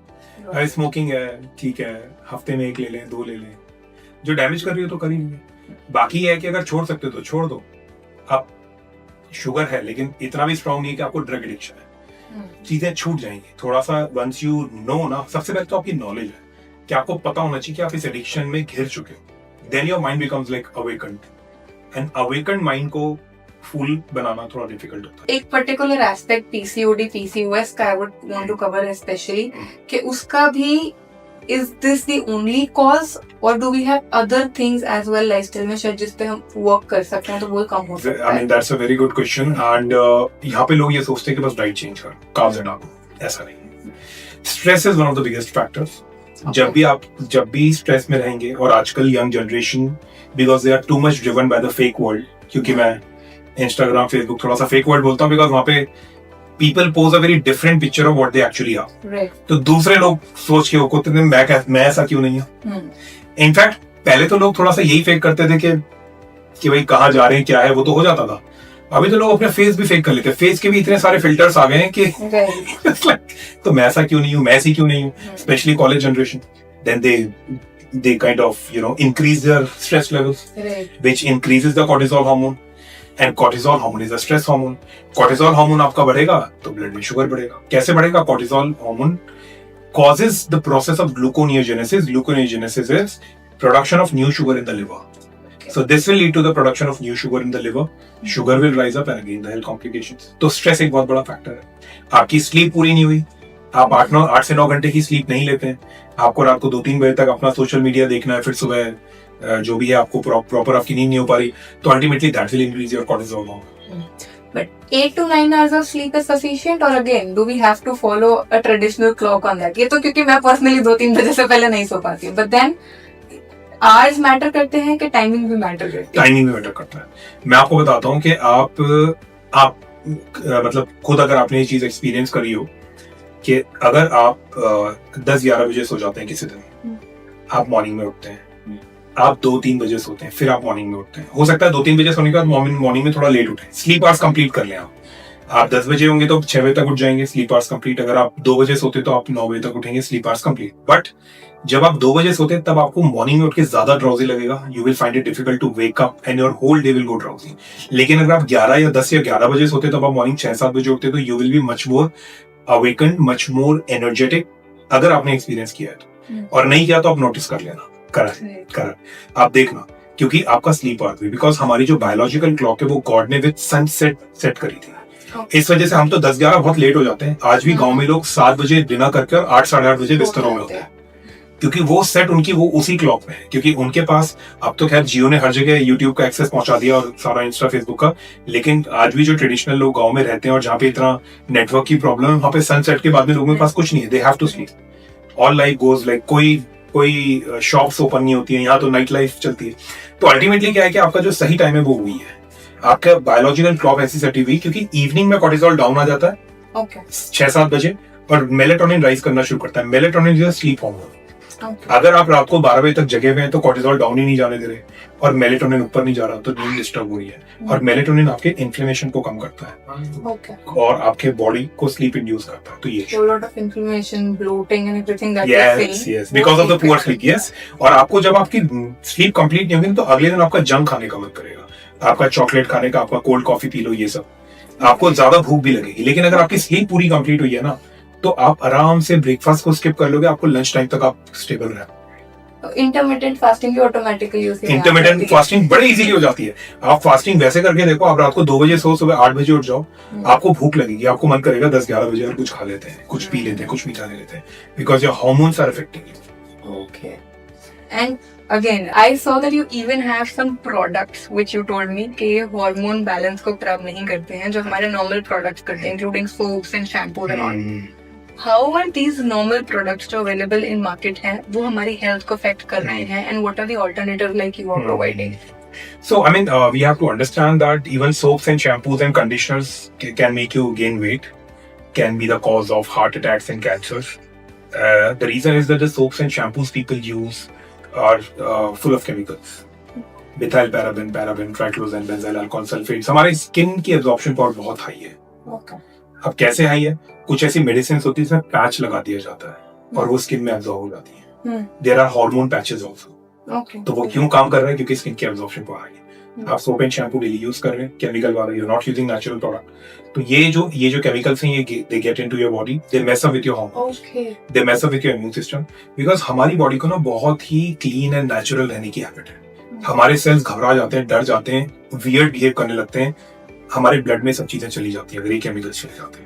है. स्मोकिंग है, ठीक है, हफ्ते में 1 ले लें, 2 ले लें, जो डैमेज कर रही हो तो कर ही नहीं. बाकी है कि अगर छोड़ सकते हो तो छोड़ दो. अब शुगर है लेकिन इतना भी स्ट्रांग नहीं है कि आपको ड्रग एडिक्शन है. चीजें छूट जाएंगी थोड़ा सा. वंस यू नो ना, सबसे पहले तो आपकी नॉलेज है कि आपको पता होना चाहिए कि आप इस एडिक्शन में घिर चुके हो. Then your mind becomes like awakened, and awakened mind को फुल बनाना थोड़ा डिफिकल्ट होता है. एक पर्टिकुलर एस्पेक्ट PCOD, PCOS का I would want to cover especially, कि उसका भी is this the only cause or do we have other things as well lifestyle में शायद जिस पे हम वर्क कर सकते हैं तो वो कम हो सकता है? I mean that's a very good question, and यहाँ पे लोग ये सोचते हैं कि बस डाइट चेंज कर, कार्ब्स हटाओ. ऐसा नहीं. Stress is one of the biggest factors. जब भी स्ट्रेस में रहेंगे, और आजकल young generation because they are too much driven by the fake world, क्योंकि मैं इंस्टाग्राम फेसबुक थोड़ा सा फेक वर्ल्ड बोलता हूँ बिकॉज वहाँ पे people pose a very different picture of what they actually are. तो दूसरे लोग सोच के होते थे मैं ऐसा क्यों नहीं हूँ. इनफैक्ट पहले तो लोग थोड़ा सा यही फेक करते थे कि भाई कहाँ जा रहे हैं, क्या है, वो तो हो जाता था. अभी तो लोग अपने फेस भी फेक कर लेते हैं. फेस के भी इतने सारे फिल्टर्स आ गए हैं कि तो मैं ऐसा क्यों नहीं हूँ, मैं ऐसी क्यों नहीं हूँ. Specially college generation, then they kind of increase their stress levels, which increases the cortisol hormone, and cortisol hormone is a stress hormone. cortisol hormone आपका बढ़ेगा तो ब्लड में शुगर बढ़ेगा. कैसे बढ़ेगा? cortisol hormone causes the process of gluconeogenesis. Gluconeogenesis is production of new sugar in the liver. So this will lead to the production of new sugar in the liver. Sugar will rise up and again the health complications. तो stress एक बहुत बड़ा factor है. आपकी sleep पूरी नहीं हुई, आप 8 से 9 घंटे की स्लीप नहीं लेते हैं, आपको रात को 2-3 बजे तक अपना सोशल मीडिया देखना है, फिर सुबह जो भी है आपको प्रॉपर आपकी नींद नहीं हो पा रही, तो ultimately that will increase your cortisol. But 8 to 9 hours of sleep is sufficient, or again, do we have to follow a traditional clock on that? ये तो क्योंकि मैं personally 2-3 बजे से पहले नहीं सो पाती हूँ. But then, hours matter करते हैं कि timing भी matter करती है? टाइमिंग भी मैटर करता है. मैं आपको बताता हूँ कि आप मतलब खुद अगर आपने ये चीज एक्सपीरियंस करी हो कि अगर आप 10-11 बजे सो जाते हैं किसी दिन, आप मॉर्निंग में उठते हैं, आप 2-3 बजे सोते हैं, फिर आप मॉर्निंग में उठते हैं. हो सकता है 2-3 बजे सोने के बाद मॉर्निंग में थोड़ा लेट उठें, स्लीप आवर्स कंप्लीट कर लें. आप 10 बजे होंगे तो 6 बजे तक उठ जाएंगे, स्लीप आवर्स कंप्लीट. अगर आप 2 बजे सोते तो आप 9 बजे तक उठेंगे, स्लीप आवर्स कंप्लीट. बट जब आप 2 बजे सोते हैं तब आपको मॉर्निंग में उठ के ज्यादा ड्राउजी लगेगा. You will find it difficult to wake up and your whole day will go drowsy. लेकिन अगर आप 11 या 10 या 11 बजे सोते तब आप मॉर्निंग 6-7 बजे उठते तो you will be much more awakened, much more energetic. अगर आपने एक्सपीरियंस किया है तो, और नहीं किया तो आप नोटिस कर लेना. करेक्ट आप देखना, क्योंकि आपका स्लीप आवर्स भी, बिकॉज हमारी जो बायोलॉजिकल क्लॉक है वो गॉड ने विद सनसेट सेट करी थी. इस वजह से हम तो 10-11 बहुत लेट हो जाते हैं. आज भी गांव में लोग 7 बजे डिनर करके और 8-8:30 बजे बिस्तरों में होते हैं, क्योंकि वो सेट उनकी वो उसी क्लॉक में है. क्योंकि उनके पास अब तो खैर जियो ने हर जगह यूट्यूब का एक्सेस पहुंचा दिया और सारा इंस्टा फेसबुक का, लेकिन आज भी जो ट्रेडिशनल लोग गांव में रहते हैं और जहाँ पे इतना नेटवर्क की प्रॉब्लम है, वहाँ पे सनसेट के बाद में लोगों के पास कुछ नहीं है. They have to sleep. All life goes like कोई शॉप्स ओपन नहीं होती है, यहाँ तो नाइट लाइफ चलती है. तो अल्टीमेटली क्या है कि आपका जो सही टाइम है वो वही है. आपका बायोलॉजिकल क्लॉक ऐसी सेट हुई क्योंकि इवनिंग में कॉर्टिसोल डाउन आ जाता है 6-7 बजे और मेलेटोनिन राइज करना शुरू करता है. Melatonin is sleep hormone. अगर आप रात को 12 बजे तक जगे हुए हैं तो कॉर्टिसोल डाउन ही नहीं जाने दे रहे और मेलेटोनिन ऊपर नहीं जा रहा तो नींद डिस्टर्ब हो रही है. और मेलेटोनिन आपके इन्फ्लेमेशन को कम करता है और आपके बॉडी को स्लीप इंड्यूस करता है. तो ये So a lot of inflammation, bloating and everything that yes because of the poor sleep. yes. और आपको जब आपकी स्लीप कंप्लीट नहीं होगी तो अगले दिन आपका जंक खाने का मन करेगा, आपका चॉकलेट खाने का, आपका कोल्ड कॉफी पी लो, ये सब. आपको ज्यादा भूख भी लगेगी. लेकिन अगर आपकी स्लीप पूरी कंप्लीट हुई है ना तो आप आराम से ब्रेकफास्ट को स्किप कर लोगे, आपको लंच टाइम तक आप स्टेबल रहे. इंटरमिटेंट फास्टिंग की ऑटोमेटिकली इंटरमिटेंट फास्टिंग बड़ी इजीली हो जाती है. आप फास्टिंग वैसे करके देखो, आप रात को 2 बजे सो, सुबह 8 बजे उठ जाओ, आपको भूख लगेगी, आपको मन करेगा 10-11 बजे और कुछ खा लेते हैं, कुछ पी लेते हैं, कुछ मीठा ले लेते हैं, because your hormones are affecting you. Okay. And again I saw that you even have some products which you told me कि ये hormone balance को खराब नहीं करते हैं, जो हमारे normal products करते हैं, including soaps and shampoos and all. How are these normal products जो available in market हैं वो हमारी health को affect कर रहे हैं, and what are the alternatives like you are providing? So I mean we have to understand that even soaps and shampoos and conditioners can make you gain weight, can be the cause of heart attacks and cancers. The reason is that the soaps and shampoos people use are full of chemicals. Methyl paraben, triclosan, benzyl alcohol sulfates. हमारे skin की absorption power बहुत high है. अब कैसे high है? कुछ ऐसी medicine होती है जिसमें पैच लगा दिया जाता है और वो स्किन में एब्जॉर्ब हो जाती है. There are hormone patches also. तो वो क्यों काम कर रहे हैं? क्योंकि स्किन की एब्जॉर्प्शन पावर हाई है. आप soap and shampoo daily use कर रहे हैं केमिकल वाला, you are not using natural product. तो ये जो केमिकल्स हैं ये they get into your body, they mess up with your hormones, they mess up with your immune system. Because हमारी बॉडी को ना बहुत ही क्लीन एंड नेचुरल रहने की हैबिट है. हमारे सेल्स घबरा जाते हैं, डर जाते हैं, वियर्ड बिहेव करने लगते हैं, हमारे ब्लड में सब चीजें चली जाती है अगर ये केमिकल्स चले जाते हैं.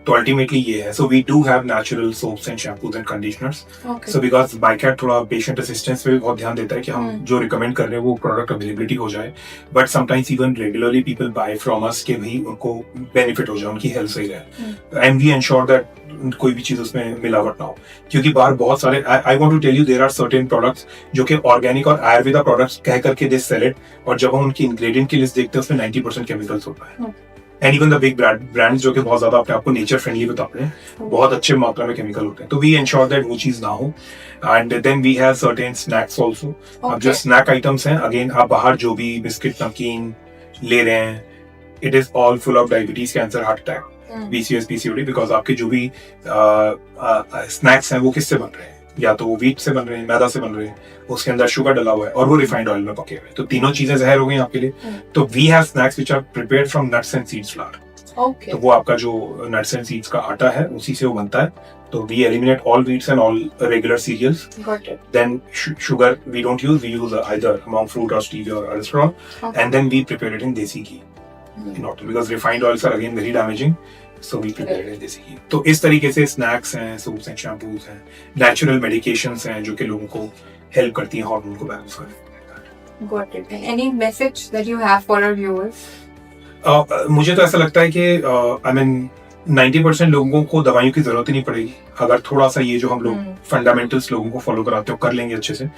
तो अल्टीमेटली ये है. So we do have natural soaps and shampoos and conditioners. So because बाइकैट थोड़ा पेशेंट असिस्टेंस पे भी बहुत ध्यान देता है कि हम जो रिकमेंड कर रहे हैं वो प्रोडक्ट अवेलेबिलिटी हो जाए. But sometimes even regularly people buy from us कि भाई उनको बेनिफिट हो जाए, उनकी हेल्थ सही रहे, एंड वी एंश्योर दैट कोई भी चीज उसमें मिलावट ना हो. क्योंकि बाहर बहुत सारे, I want to tell you there are certain products जो कि ऑर्गेनिक और आयुर्वेदा प्रोडक्ट्स कह करके दे सेल इट, और जब हम उनकी इंग्रेडिएंट की लिस्ट देखते हैं उसमें 90% केमिकल्स होता है. And even the big brands जो कि बहुत ज्यादा अपने आपको नेचर फ्रेंडली बताते हैं, बहुत अच्छे मात्रा में केमिकल होते हैं. तो वी एंश्योर दैट वो चीज ना हो. And then we have certain snacks also. अब जो स्नैक आइटम्स हैं, अगेन आप बाहर जो भी बिस्किट नमकीन ले रहे हैं, it is all full of diabetes, cancer, heart attack, BCS, PCOD. Because आपके जो भी स्नैक्स हैं वो किससे बन रहे हैं? या तो वो व्हीट से बन रहे हैं, मैदा से बन रहे हैं, उसके अंदर शुगर डला हुआ है और वो रिफाइंड ऑयल में पके हुए. तो तीनों चीजें जहर हो गई आपके लिए. तो we have snacks which are prepared from nuts and seeds flour. तो वो आपका जो नट्स एंड सीड्स का आटा है उसी से वो बनता है. तो we eliminate all wheats and all regular cereals. Then sugar we don't use, we use either monk fruit or stevia or cholesterol, and then we prepare it in desi ghee. Not because refined oils are again very damaging. So we prepare it in desi ghee. तो इस तरीके से snacks हैं, soaps and shampoos हैं, natural medications हैं जो कि लोगों को हेल्प करती हैं हार्मोन को बैलेंस करने. Got it. And any message that you have for our viewers? मुझे तो ऐसा लगता है कि आई मीन 90% लोगों को दवाइयों की जरूरत ही नहीं पड़ेगी अगर थोड़ा सा ये जो हम लोग फंडामेंटल्स लोगों को फॉलो कराते हो कर लेंगे अच्छे से,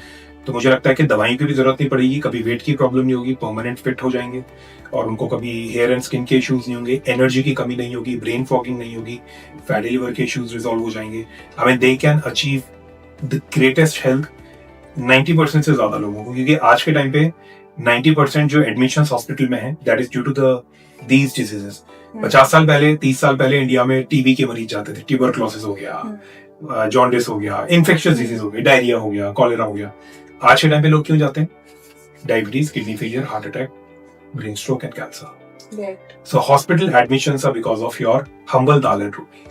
तो मुझे लगता है कि दवाइयों की भी जरूरत नहीं पड़ेगी, कभी वेट की प्रॉब्लम नहीं होगी, परमानेंट फिट हो जाएंगे और उनको कभी हेयर एंड स्किन के इश्यूज नहीं होंगे, एनर्जी की कमी नहीं होगी, ब्रेन फॉगिंग नहीं होगी, फैटी लिवर के इश्यूज रिजॉल्व हो जाएंगे। I mean they can achieve the greatest health 90% से ज्यादा लोगों को, क्योंकि आज के टाइम पे 90% जो एडमिशन हॉस्पिटल में है that is due to these diseases. 50 साल पहले 30 साल पहले इंडिया में टीबी के मरीज जाते थे, ट्यूबरक्लोसिस हो गया, जॉन्डिस हो गया, इन्फेक्शियस डिजीज हो गई, डायरिया हो गया, कॉलेरा हो गया। आज के टाइम पे लोग क्यों जाते हैं? Diabetes, kidney failure, heart attack, brain stroke and cancer. So hospital admissions are because of your humble dal and roti.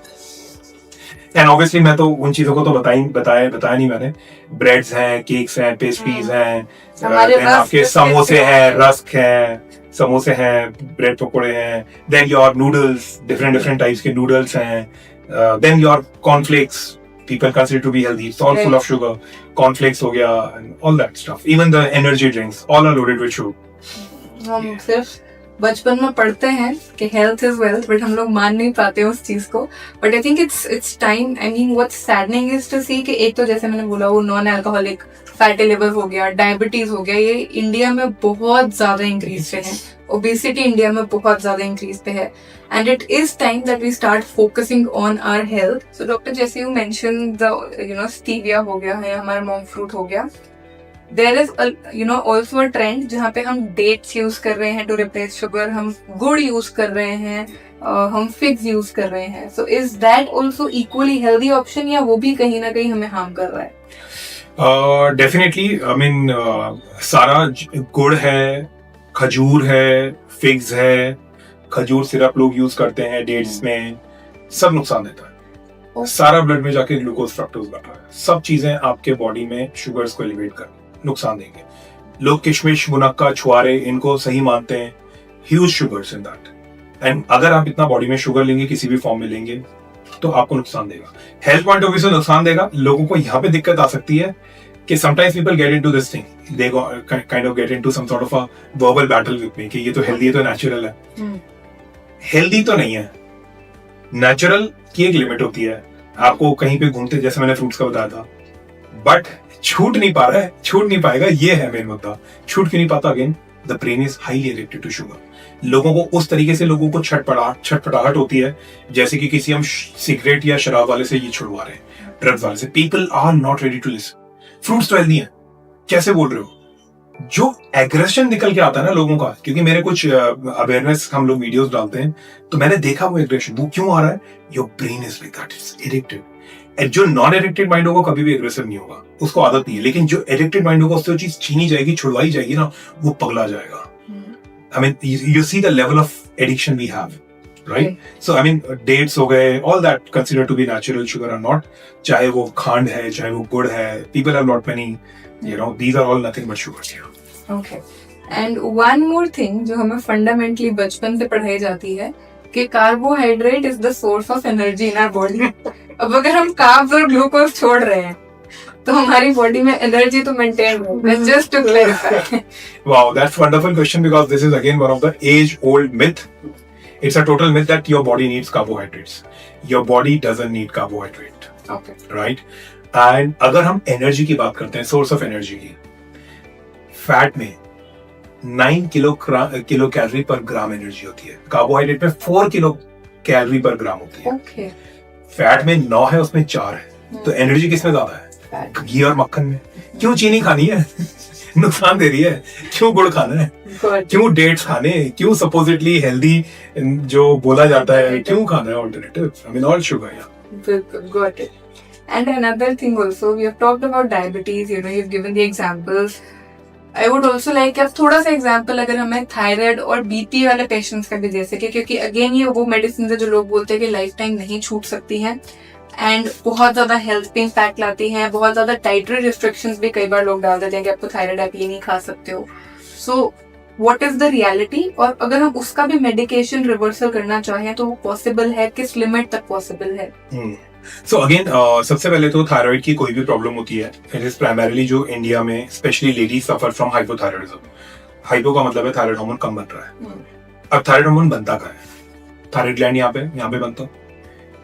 And obviously मैं तो उन चीजों को तो बताया नहीं मैंने। ब्रेड्स हैं, केक्स हैं, पेस्ट्रीज हैं, आपके समोसे हैं, रस्क हैं, समोसे हैं, ब्रेड पकोड़े हैं, then your noodles, different types के नूडल्स हैं, then your cornflakes, people consider to be healthy, it's all full of sugar, cornflakes हो गया, and all that stuff, even the energy drinks, all are loaded with sugar। हम सिर्फ बचपन में पढ़ते हैं कि हेल्थ इज वेल्थ, बट हम लोग मान नहीं पाते उस चीज को। But I think it's time, I mean what's saddening is to see कि एक तो जैसे मैंने बोला वो नॉन अल्कोहलिक फैटी लिवर हो गया, डायबिटीज हो गया, ये इंडिया में बहुत ज्यादा इंक्रीज पे है, ओबेसिटी इंडिया में बहुत ज्यादा इंक्रीज पे है, and it is time that we start focusing on our health. So doctor, जैसे यू मेंशन द स्टीविया हो गया है, हमारा मोंक फ्रूट हो गया, there is also a trend जहाँ पे हम डेट्स यूज कर रहे हैं टू रिप्लेस शुगर, हम गुड़ यूज कर रहे हैं, हम फिग्स यूज कर रहे हैं। So is that also equally healthy option, या वो भी कहीं ना कहीं हमें हार्म कर रहा है? डेफिनेटली, आई मीन सारा गुड़ है, खजूर है, फिग्स है, खजूर सिरप लोग यूज करते हैं डेट्स में, सब नुकसान देता है। सारा ब्लड में जाके ग्लूकोज फ्रक्टोज बढ़ रहा है, सब चीजें आपके बॉडी में शुगर्स को एलिवेट कर नुकसान देंगे। लोग किशमिश, मुनक्का, छुआरे इनको सही मानते हैं, huge sugars in that, and अगर आप इतना बॉडी में शुगर लेंगे, किसी भी फॉर्म में लेंगे, तो आपको नुकसान देगा। हेल्थ पॉइंट ऑफ व्यू से नुकसान देगा। लोगों को यहाँ पे दिक्कत आ सकती है कि sometimes people get into this thing, they kind of get into some sort of a verbal battle with me कि ये तो हेल्दी है, तो नेचुरल है। हेल्दी तो नहीं है, नेचुरल की एक लिमिट होती है। आपको कहीं पे घूमते, जैसे मैंने फ्रूट्स का बताया था, बट छूट नहीं पा रहा है, छूट नहीं पाएगा, ये है मेन मुद्दा। छूट क्यों नहीं पाता? Again the brain is highly addicted to sugar. लोगों को उस तरीके से लोगों को छटपटाहट होती है जैसे कि किसी हम सिगरेट या शराब वाले से ये छुड़वा रहे हैं, ड्रग्स वाले से। People are not ready to listen. Fruits तो हेल्दी है, कैसे बोल रहे हो? जो एग्रेशन निकल के आता है ना लोगों का, क्योंकि मेरे कुछ अवेयरनेस हम लोग वीडियोस डालते हैं, तो मैंने देखा वो एग्रेशन, वो क्यों आ रहा है? Your brain is like that, it's addicted. जो नॉन एडिक्टेड माइंड होगा कभी भी एग्रेसिव नहीं होगा, उसको आदत नहीं है, लेकिन जो एडिक्टेड माइंड होगा उससे वो चीज छीनी जाएगी, छुड़वाई जाएगी ना, वो पगला जाएगा। I mean you see the level of addiction we have, right? So I mean dates हो गए, all that consider to be natural sugar are not, चाहे वो खांड है, चाहे वो गुड़ है, people are not many, you know, these are all nothing but sugar. Okay, and one more thing जो हमें फंडामेंटली बचपन से पढ़ाई जाती है कि carbohydrate is the source of energy in our body. अब अगर हम कार्ब्स और ग्लूकोज छोड़ रहे हैं तो हमारी बॉडी में एनर्जी तो मेंटेन होगी। Just to clarify. Wow, that's wonderful question, because this is again one of the age-old myth. It's a total myth that your body needs carbohydrates. Your body doesn't need carbohydrate. Okay. Right? And अगर हम energy की बात करते हैं, source of energy की, fat में 9 kilo calorie पर ग्राम energy होती है, कार्बोहाइड्रेट में 4 किलो कैलोरी पर ग्राम होती है। Okay. फैट में 9 है, उसमें 4 है, तो एनर्जी किसमें ज्यादा है? घी और मक्खन में। क्यों चीनी खानी है? नुकसान दे रही है। क्यों गुड़ खाना है? क्यों डेट्स खाने? क्यों सपोजिटली हेल्दी जो बोला जाता है, क्यों खाना है alternative? I mean all sugar. Good, got it. And another thing also, we have talked about diabetes, you know, you've given the examples. I would also like कि आप थोड़ा सा एग्जाम्पल अगर हमें थायराइड और बीपी वाले पेशेंट्स का भी दे सके, क्योंकि अगेन ये वो मेडिसिन है जो लोग बोलते हैं कि लाइफ टाइम नहीं छूट सकती हैं, एंड बहुत ज्यादा हेल्थ पे इम्पैक्ट लाती हैं, बहुत ज्यादा डाइटरी रिस्ट्रिक्शंस भी कई बार लोग डाल देते हैं कि आपको थायराइड, आप ये नहीं खा सकते हो। So what is the reality, और अगर हम उसका भी मेडिकेशन रिवर्सल करना चाहें तो वो पॉसिबल है, किस लिमिट तक पॉसिबल है? सो अगेन सबसे पहले तो थायराइड की कोई भी प्रॉब्लम होती है, इट इज प्राइमरीली जो इंडिया में specially ladies suffer from hypothyroidism. Hypo का मतलब है थायराइड हार्मोन कम बन रहा है, अब थायराइड हार्मोन बनता कहाँ है? थायराइड ग्लैंड यहाँ पे बनता है।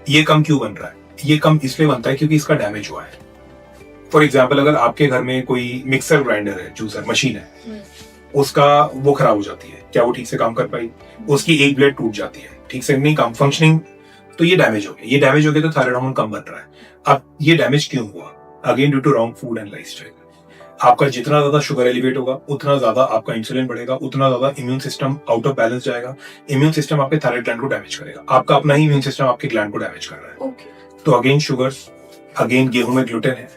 ये कम क्यों बन रहा है? ये कम इसलिए बनता है क्योंकि इसका डैमेज हुआ है। फॉर एग्जाम्पल, अगर आपके घर में कोई मिक्सर ग्राइंडर है, जूसर मशीन है, उसका वो खराब हो जाती है, क्या वो ठीक से काम कर पाई? उसकी एक ब्लेड टूट जाती है, ठीक से नहीं काम फंक्शनिंग, तो ये डैमेज हो गया। ये डैमेज हो गया तो थायराइड हार्मोन कम बन रहा है। अब ये डैमेज क्यों हुआ? Again due to wrong food and lifestyle. आपका जितना ज्यादा शुगर एलिवेट होगा, उतना ज्यादा आपका इंसुलिन बढ़ेगा, उतना ज्यादा immune system out of balance जाएगा। इम्यून सिस्टम आपके थायराइड ग्लैंड को डैमेज करेगा। आपका अपना ही इम्यून सिस्टम आपके ग्लैंड को डैमेज कर रहा है। तो अगेन शुगर्स, अगेन गेहूं में ग्लूटेन है,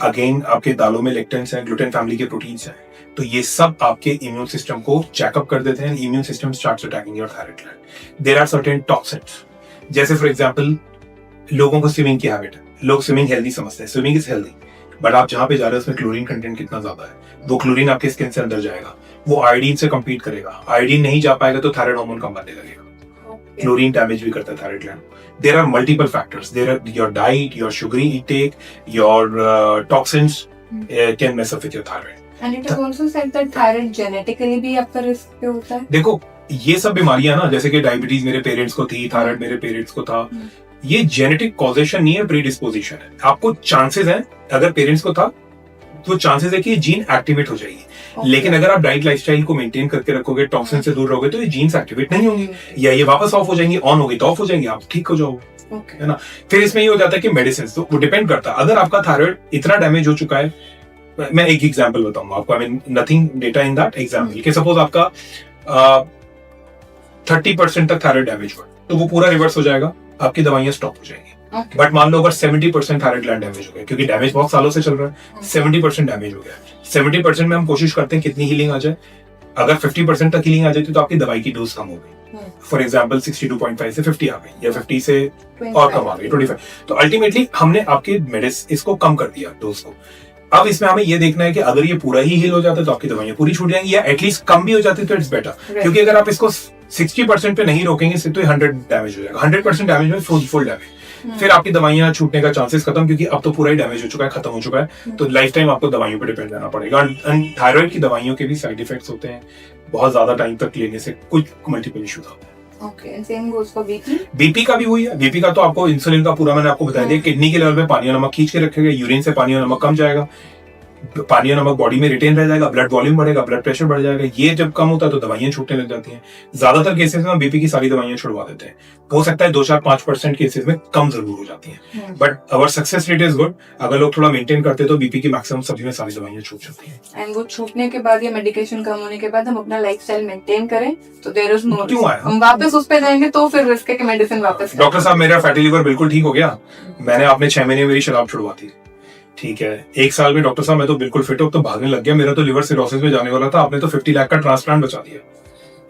अगेन आपके दालों में लेक्टेन्स हैं, ग्लूटेन फैमिली के प्रोटीन्स हैं। तो ये सब आपके इम्यून सिस्टम को चेकअप कर देते हैं। Immune system starts attacking your thyroid gland. There are certain toxins, जैसे फॉर एग्जांपल लोगों को स्विमिंग की हैबिट है, लोग स्विमिंग हेल्दी समझते हैं, स्विमिंग इज हेल्दी, बट आप जहां पे जा रहे हो उसमें क्लोरीन कंटेंट कितना ज्यादा है, वो क्लोरीन आपके स्किन से अंदर जाएगा, वो आयोडीन से कम्पीट करेगा, आयोडीन नहीं जा पाएगा तो थायराइड हार्मोन कम बनने लगेगा। क्लोरीन डैमेज भी करता है thyroid gland. There are multiple factors, there are your diet, your sugary intake, your toxins can mess up with your thyroid. And it is also said that thyroid genetically भी आपका risk पे होता है। देखो, ये सब बीमारियां ना, जैसे कि डायबिटीज मेरे पेरेंट्स को थी, थायराइड मेरे पेरेंट्स को था, ये जेनेटिक कॉजेशन नहीं है, प्रीडिस्पोजिशन है। आपको चांसेस हैं, अगर पेरेंट्स को था तो चांसेस है कि ये जीन एक्टिवेट हो जाएगी। लेकिन अगर आप डाइट लाइफस्टाइल को मेंटेन करके रखोगे, टॉक्सिन से दूर रहोगे, तो ये जीन्स एक्टिवेट नहीं होंगी, या ये वापस ऑफ हो जाएंगी, ऑन हो गई तो ऑफ हो जाएंगी, आप ठीक हो जाओगे, है ना। फिर इसमें ये हो जाता है कि मेडिसिन, तो वो डिपेंड करता है। अगर आपका थायराइड इतना डैमेज हो चुका है, मैं एक एग्जांपल बताऊंगा आपको, I mean nothing data in that example, कि सपोज आपका 30% तक थायराइड डैमेज हुआ, तो वो पूरा रिवर्स हो जाएगा, आपकी दवाइयां स्टॉप हो जाएंगी। बट मान लो अगर 70% थायराइड ग्लैंड डैमेज हो गया, क्योंकि डैमेज बहुत सालों से चल रहा है, 70% डैमेज हो गया, 70% में हम कोशिश करते हैं कितनी हीलिंग आ जाए। अगर 50% तक हीलिंग आ जाती तो आपकी दवाई की डोज कम हो गई, फॉर एग्जाम्पल 62.5 से 50 आ गई, या 50 से और कम आ गई 25। तो अल्टीमेटली हमने आपके मेडिसिन इसको कम कर दिया, डोज को। अब इसमें हमें ये देखना है कि अगर ये पूरा ही हील हो जाता है तो आपकी दवाइयां पूरी छूट जाएंगी, या एटलीस्ट कम भी हो जाती है तो इट्स बेटर। क्योंकि अगर आप इसको 60% पे नहीं रोकेंगे तो 100 डैमेज हो जाएगा, 100% डैमेज में फुल डैमेज, फिर आपकी दवाइयां छूटने का चांसेस खत्म, क्योंकि अब तो पूरा ही डैमेज हो चुका है, खत्म हो चुका है। तो लाइफ टाइम आपको दवाइयों पर डिपेंड रहना पड़ेगा। थायराइड की दवाइयों के भी साइड इफेक्ट्स होते हैं, बहुत ज्यादा टाइम तक लेने से कुछ मल्टीपल इश्यूज होते हैं। Okay, same goes for BP? BP का भी वही है। बीपी का तो आपको इंसुलिन का पूरा मैंने आपको बता दिया, किडनी के लेवल पे पानी और नमक खींच के रखेगा, यूरिन से पानी और नमक कम जाएगा, पानी और नमक बॉडी में रिटेन रह जाएगा, ब्लड वॉल्यूम बढ़ेगा, ब्लड प्रेशर बढ़ जाएगा। ये जब कम होता है तो दवाइयां छूटने लग जाती हैं। ज्यादातर केसेस में हम बीपी की सारी दवाइयां छुड़वा देते हैं। हो सकता है 2-4-5% केसेस में कम जरूर हो जाती हैं, but our success rate is good. अगर लोग थोड़ा मेंटेन करते तो बीपी की मैक्सिमम सभी में सारी दवाइयां छूट जाती हैं। एंड वो छूटने के बाद या मेडिकेशन कम होने के बाद हम अपना लाइफस्टाइल मेंटेन करें तो देयर इज नो, क्यों आया? हम वापस उस पे जाएंगे तो फिर रिस्क है कि मेडिसिन वापस। डॉक्टर साहब, मेरा फैटी लिवर बिल्कुल ठीक हो गया, मैंने आपने 6 महीने मेरी शराब छुड़वा दी, ठीक है। 1 साल में डॉक्टर साहब मैं तो बिल्कुल फिट हूं, तो भागने लग गया, मेरा तो लिवर सिरोसिस में जाने वाला था, आपने तो 50 लाख का ट्रांसप्लांट बचा दिया,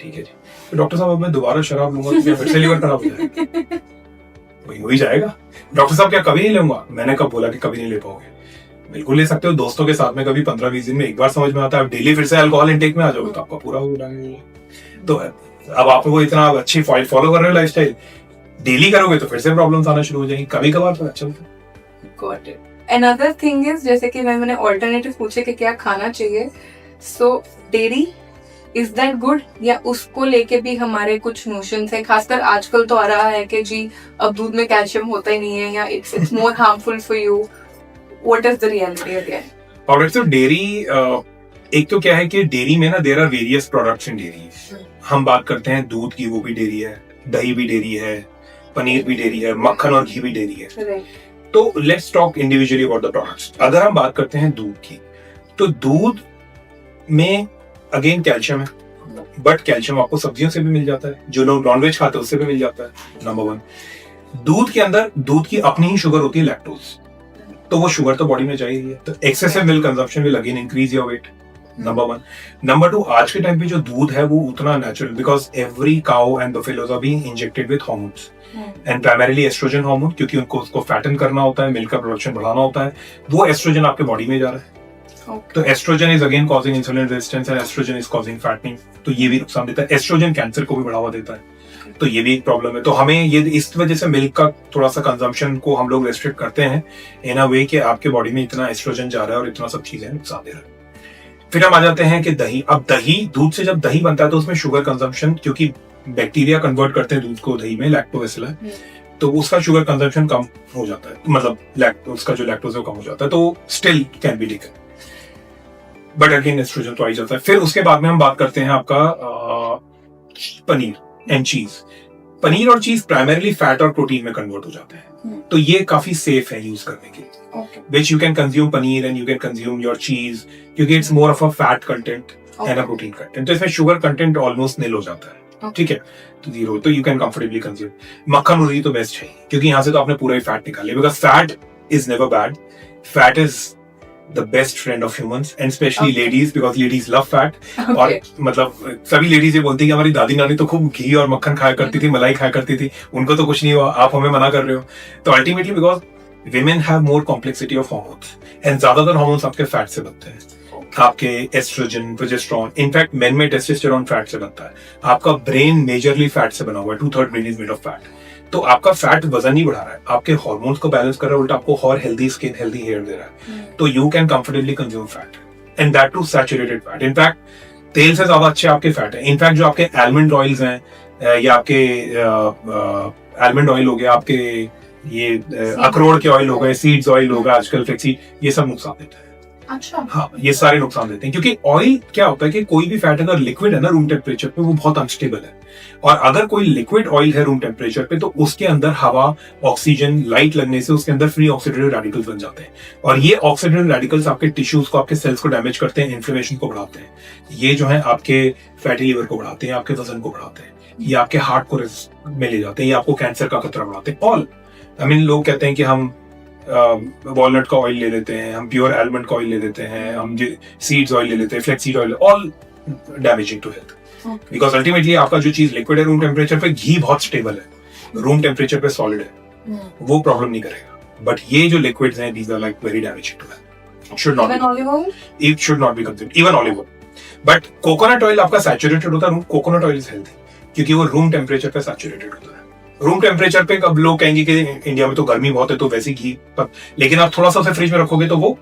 ठीक है जी। तो डॉक्टर साहब अब मैं दोबारा शराब लूंगा तो फिर से लिवर खराब हो जाएगा? वही हो ही जाएगा। डॉक्टर साहब क्या कभी नहीं लूंगा? मैंने कब बोला कि कभी नहीं ले पाओगे? बिल्कुल ले सकते हो, दोस्तों के साथ में कभी 15-20 दिन में एक बार समझ में आता है। आप डेली फिर से अल्कोहल इंटेक में आ जाओगे तो आपका पूरा हो जाएगा। तो अब आप वो इतना अच्छी फॉलो कर रहे हो लाइफस्टाइल, डेली करोगे तो फिर से प्रॉब्लम्स आना शुरू हो जाएंगी, कभी कभार तो अच्छा होता है। Got it. Another thing is, जैसे कि मैंने ऑल्टरनेटिव पूछे कि क्या खाना चाहिए, सो डेयरी इज दैट गुड, या उसको लेके भी हमारे कुछ नोशंस है? खासकर आजकल तो आ रहा है कि जी अब दूध में कैल्शियम होता ही नहीं है, या it's more harmful for you. What is the reality again? Alright, so dairy, एक तो क्या है कि डेयरी में ना there are various products in dairy. हम बात करते हैं दूध की, वो भी डेयरी है, दही भी डेयरी है, पनीर भी डेयरी है, मक्खन और घी भी डेयरी है। तो let's talk individually about the products. अगर हम बात करते हैं दूध की, तो दूध में अगेन कैल्शियम है, बट कैल्शियम आपको सब्जियों से भी मिल जाता है, जो लोग नॉनवेज खाते हैं उससे भी मिल जाता है, नंबर 1। दूध के अंदर दूध की अपनी ही शुगर होती है, लैक्टोज, तो वो शुगर तो बॉडी में चाहिए, तो excessive milk consumption will again increase your weight, number 1। Number 2, आज के टाइम पे जो दूध है वो उतना natural, because every cow and buffaloes are being injected with hormones and primarily estrogen hormone, क्योंकि उनको उसको फैटन करना होता है, मिल्क का प्रोडक्शन बढ़ाना होता है, वो एस्ट्रोजन आपके बॉडी में जा रहा है। तो estrogen is again causing insulin resistance and estrogen is causing fattening, तो ये भी नुकसान देता है। एस्ट्रोजन कैंसर को भी बढ़ावा देता है, तो ये भी एक प्रॉब्लम है। तो हमें ये इस वजह से मिल्क का थोड़ा सा कंजम्पशन को हम लोग रेस्ट्रिक्ट करते हैं इन अ वे कि आपके बॉडी में इतना एस्ट्रोजन जा रहा है और इतना सब चीजें नुकसान दे रहा है। फिर हम आ जाते हैं कि दही। अब दही, दूध से जब दही बनता है तो उसमें शुगर कंजम्पशन, क्योंकि बैक्टीरिया कन्वर्ट करते हैं दूध को दही में, लैक्टोबैसिलस, तो उसका शुगर कंजम्पशन कम हो जाता है, मतलब उसका जो लैक्टोज है वो कम हो जाता है, तो still can be taken, but again estrogen तो आ ही जाता है। फिर उसके बाद में हम बात करते हैं आपका पनीर एंड चीज। पनीर और चीज प्राइमरीली फैट और प्रोटीन में कन्वर्ट हो जाते हैं, तो ये काफी सेफ है यूज करने के लिए, which you can consume paneer and you can consume your चीज, क्योंकि it's more of a fat content and a protein content, तो इसमें शुगर कंटेंट ऑलमोस्ट निल हो जाता है, ठीक है, तो जीरो, तो यू कैन कंफर्टेबली कंज्यूम। मक्खन और घी तो बेस्ट है, क्योंकि यहाँ से तो आपने पूरा ही फैट निकाल लिया, because fat is never bad, fat is the best friend of humans and especially ladies, because ladies love fat. और मतलब सभी लेडीज ये बोलती है कि हमारी दादी नानी तो खूब घी और मक्खन खाया करती थी, मलाई खाया करती थी, उनको तो कुछ नहीं हुआ, आप हमें मना कर रहे हो। तो ultimately because women have more complexity of hormones and ज्यादातर hormones आपके फैट से बनते हैं, आपके एस्ट्रोजन, प्रोजेस्टेरोन, इनफैक्ट मेन में टेस्टोस्टेरोन फैट से बनता है, आपका ब्रेन मेजरली फैट से बना हुआ है, 2/3 brain is made of fat, तो आपका फैट वजन नहीं बढ़ा रहा है, आपके हार्मोन्स को बैलेंस कर रहा है, उल्टा आपको और हेल्दी स्किन, हेल्दी हेयर दे रहा है, तो you can comfortably consume fat and that too saturated fat. In fact तेल से ज्यादा अच्छे आपके फैट है, इनफैक्ट जो आपके आलमंड ऑयल्स हैं या आपके आलमंड ऑयल हो गया, आपके ये अखरोट के ऑयल हो गए, सीड्स ऑयल हो गया आजकल, फ्लेक्सी, ये सब नुकसान देता है। अच्छा, हाँ, ये सारे नुकसान देते हैं, क्योंकि ऑयल क्या होता है कि कोई भी फैट अगर लिक्विड है ना रूम टेम्परेचर पे, वो बहुत अनस्टेबल है, और अगर कोई लिक्विड ऑयल है रूम टेम्परेचर पे, तो उसके अंदर हवा, ऑक्सीजन, लाइट लगने से उसके अंदर फ्री ऑक्सीडेटिव रेडिकल्स बन जाते हैं, और ये ऑक्सीडेटिव रेडिकल्स आपके टिश्यूज को, आपके सेल्स को डैमेज करते हैं, इन्फ्लेमेशन को बढ़ाते हैं, ये जो है आपके फैटी लिवर को बढ़ाते हैं, आपके वजन को बढ़ाते हैं, ये आपके हार्ट को रिस्क में ले जाते हैं, ये आपको कैंसर का खतरा बढ़ाते हैं। ऑल आई मीन लोग कहते हैं कि हम वॉलनट का ऑयल ले लेते हैं, हम प्योर आलमंड का ऑयल ले लेते हैं, हम सीड्स ऑयल ले लेते हैं, flax seed oil, all damaging to health, because ultimately आपका जो चीज लिक्विड है रूम टेम्परेचर पे, घी बहुत स्टेबल है, रूम टेम्परेचर पे सॉलिड है, वो प्रॉब्लम नहीं करेगा, बट ये जो लिक्विड्स हैं, these are like very damaging to health, should not be consumed, even olive oil. But coconut oil आपका सैचुरेटेड होता है, कोकोनट ऑयल इज हेल्थी, क्योंकि वो रूम टेम्परेचर पे सैचुरेटेड होता है। रूम टेम्परेचर पे अब लोग कहेंगे कि इंडिया में तो गर्मी बहुत है, तो वैसे घी पर, लेकिन आप थोड़ा सा उसे फ्रिज में रखोगे तो वो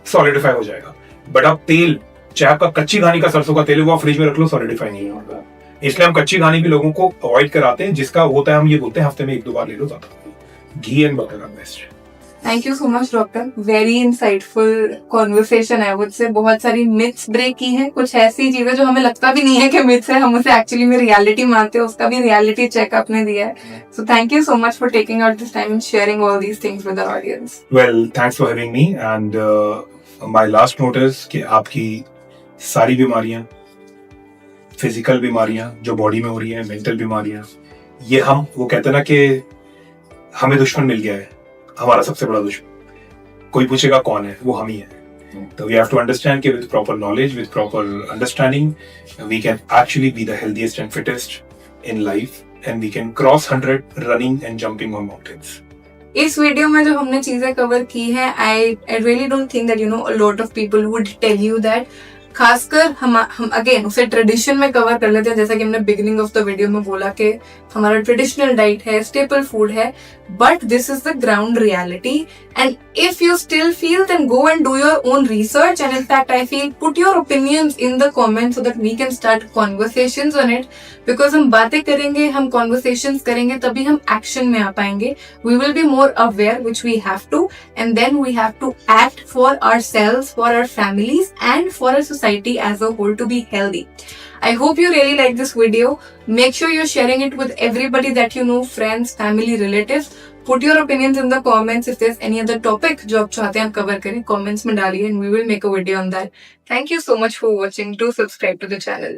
सॉलिडिफाई हो जाएगा, बट आप तेल, चाहे आपका कच्ची घानी का सरसों का तेल है, वो आप फ्रिज में रख लो, सॉलिडिफाई नहीं होगा, इसलिए हम कच्ची घानी भी लोगों को अवॉइड कराते हैं, जिसका होता है, हम ये बोलते हैं हफ्ते में 1-2 बार ले लो, ज्यादा घी एंड बटर का best. Thank you so much doctor, very insightful conversation है, मुझसे बहुत सारी मिथ्स ब्रेक की है, कुछ ऐसी चीजें जो हमें लगता भी नहीं है कि मिथ्स है, हम उसे एक्चुअली में रियलिटी मानते हैं, उसका भी रियलिटी चेक आपने दिया है। So thank you so much for taking out this time and sharing all these things with our audience. Well, thanks for having me, and my last note is कि आपकी सारी बीमारियां, फिजिकल बीमारियां जो body में हो रही है, मेंटल बीमारियां, ये हम, वो कहते हैं ना कि हमें दुश्मन मिल गया है, हमारा सबसे बड़ा दुश्मन, कोई पूछेगा कौन है, वो हम ही है, तो वी हैव टू अंडरस्टैंड कि with proper knowledge, with proper understanding, we can actually be the healthiest and fittest in life, and we can cross 100 running and jumping on mountains. इस वीडियो में जो हमने चीजें कवर की है, I really don't think that a lot of people would tell you that, खासकर हम again उसे ट्रेडिशन में कवर कर लेते हैं, जैसा कि हमने बिगिनिंग ऑफ द वीडियो में बोला कि हमारा ट्रेडिशनल डाइट है, स्टेपल फूड है, but this is the ground reality, and if you still feel then go and do your own research, and in fact I feel put your opinions in the comments so that we can start conversations on it, because हम बातें करेंगे, हम conversations करेंगे, तभी हम action में आ पाएंगे, we will be more aware, which we have to, and then we have to act for ourselves, for our families and for our society as a whole to be healthy. I hope you really like this video. Make sure you're sharing it with everybody that you know, friends, family, relatives. Put your opinions in the comments. If there's any other topic जो आप चाहते हैं हम cover करें, comments में डालिए and we will make a video on that. Thank you so much for watching. Do subscribe to the channel.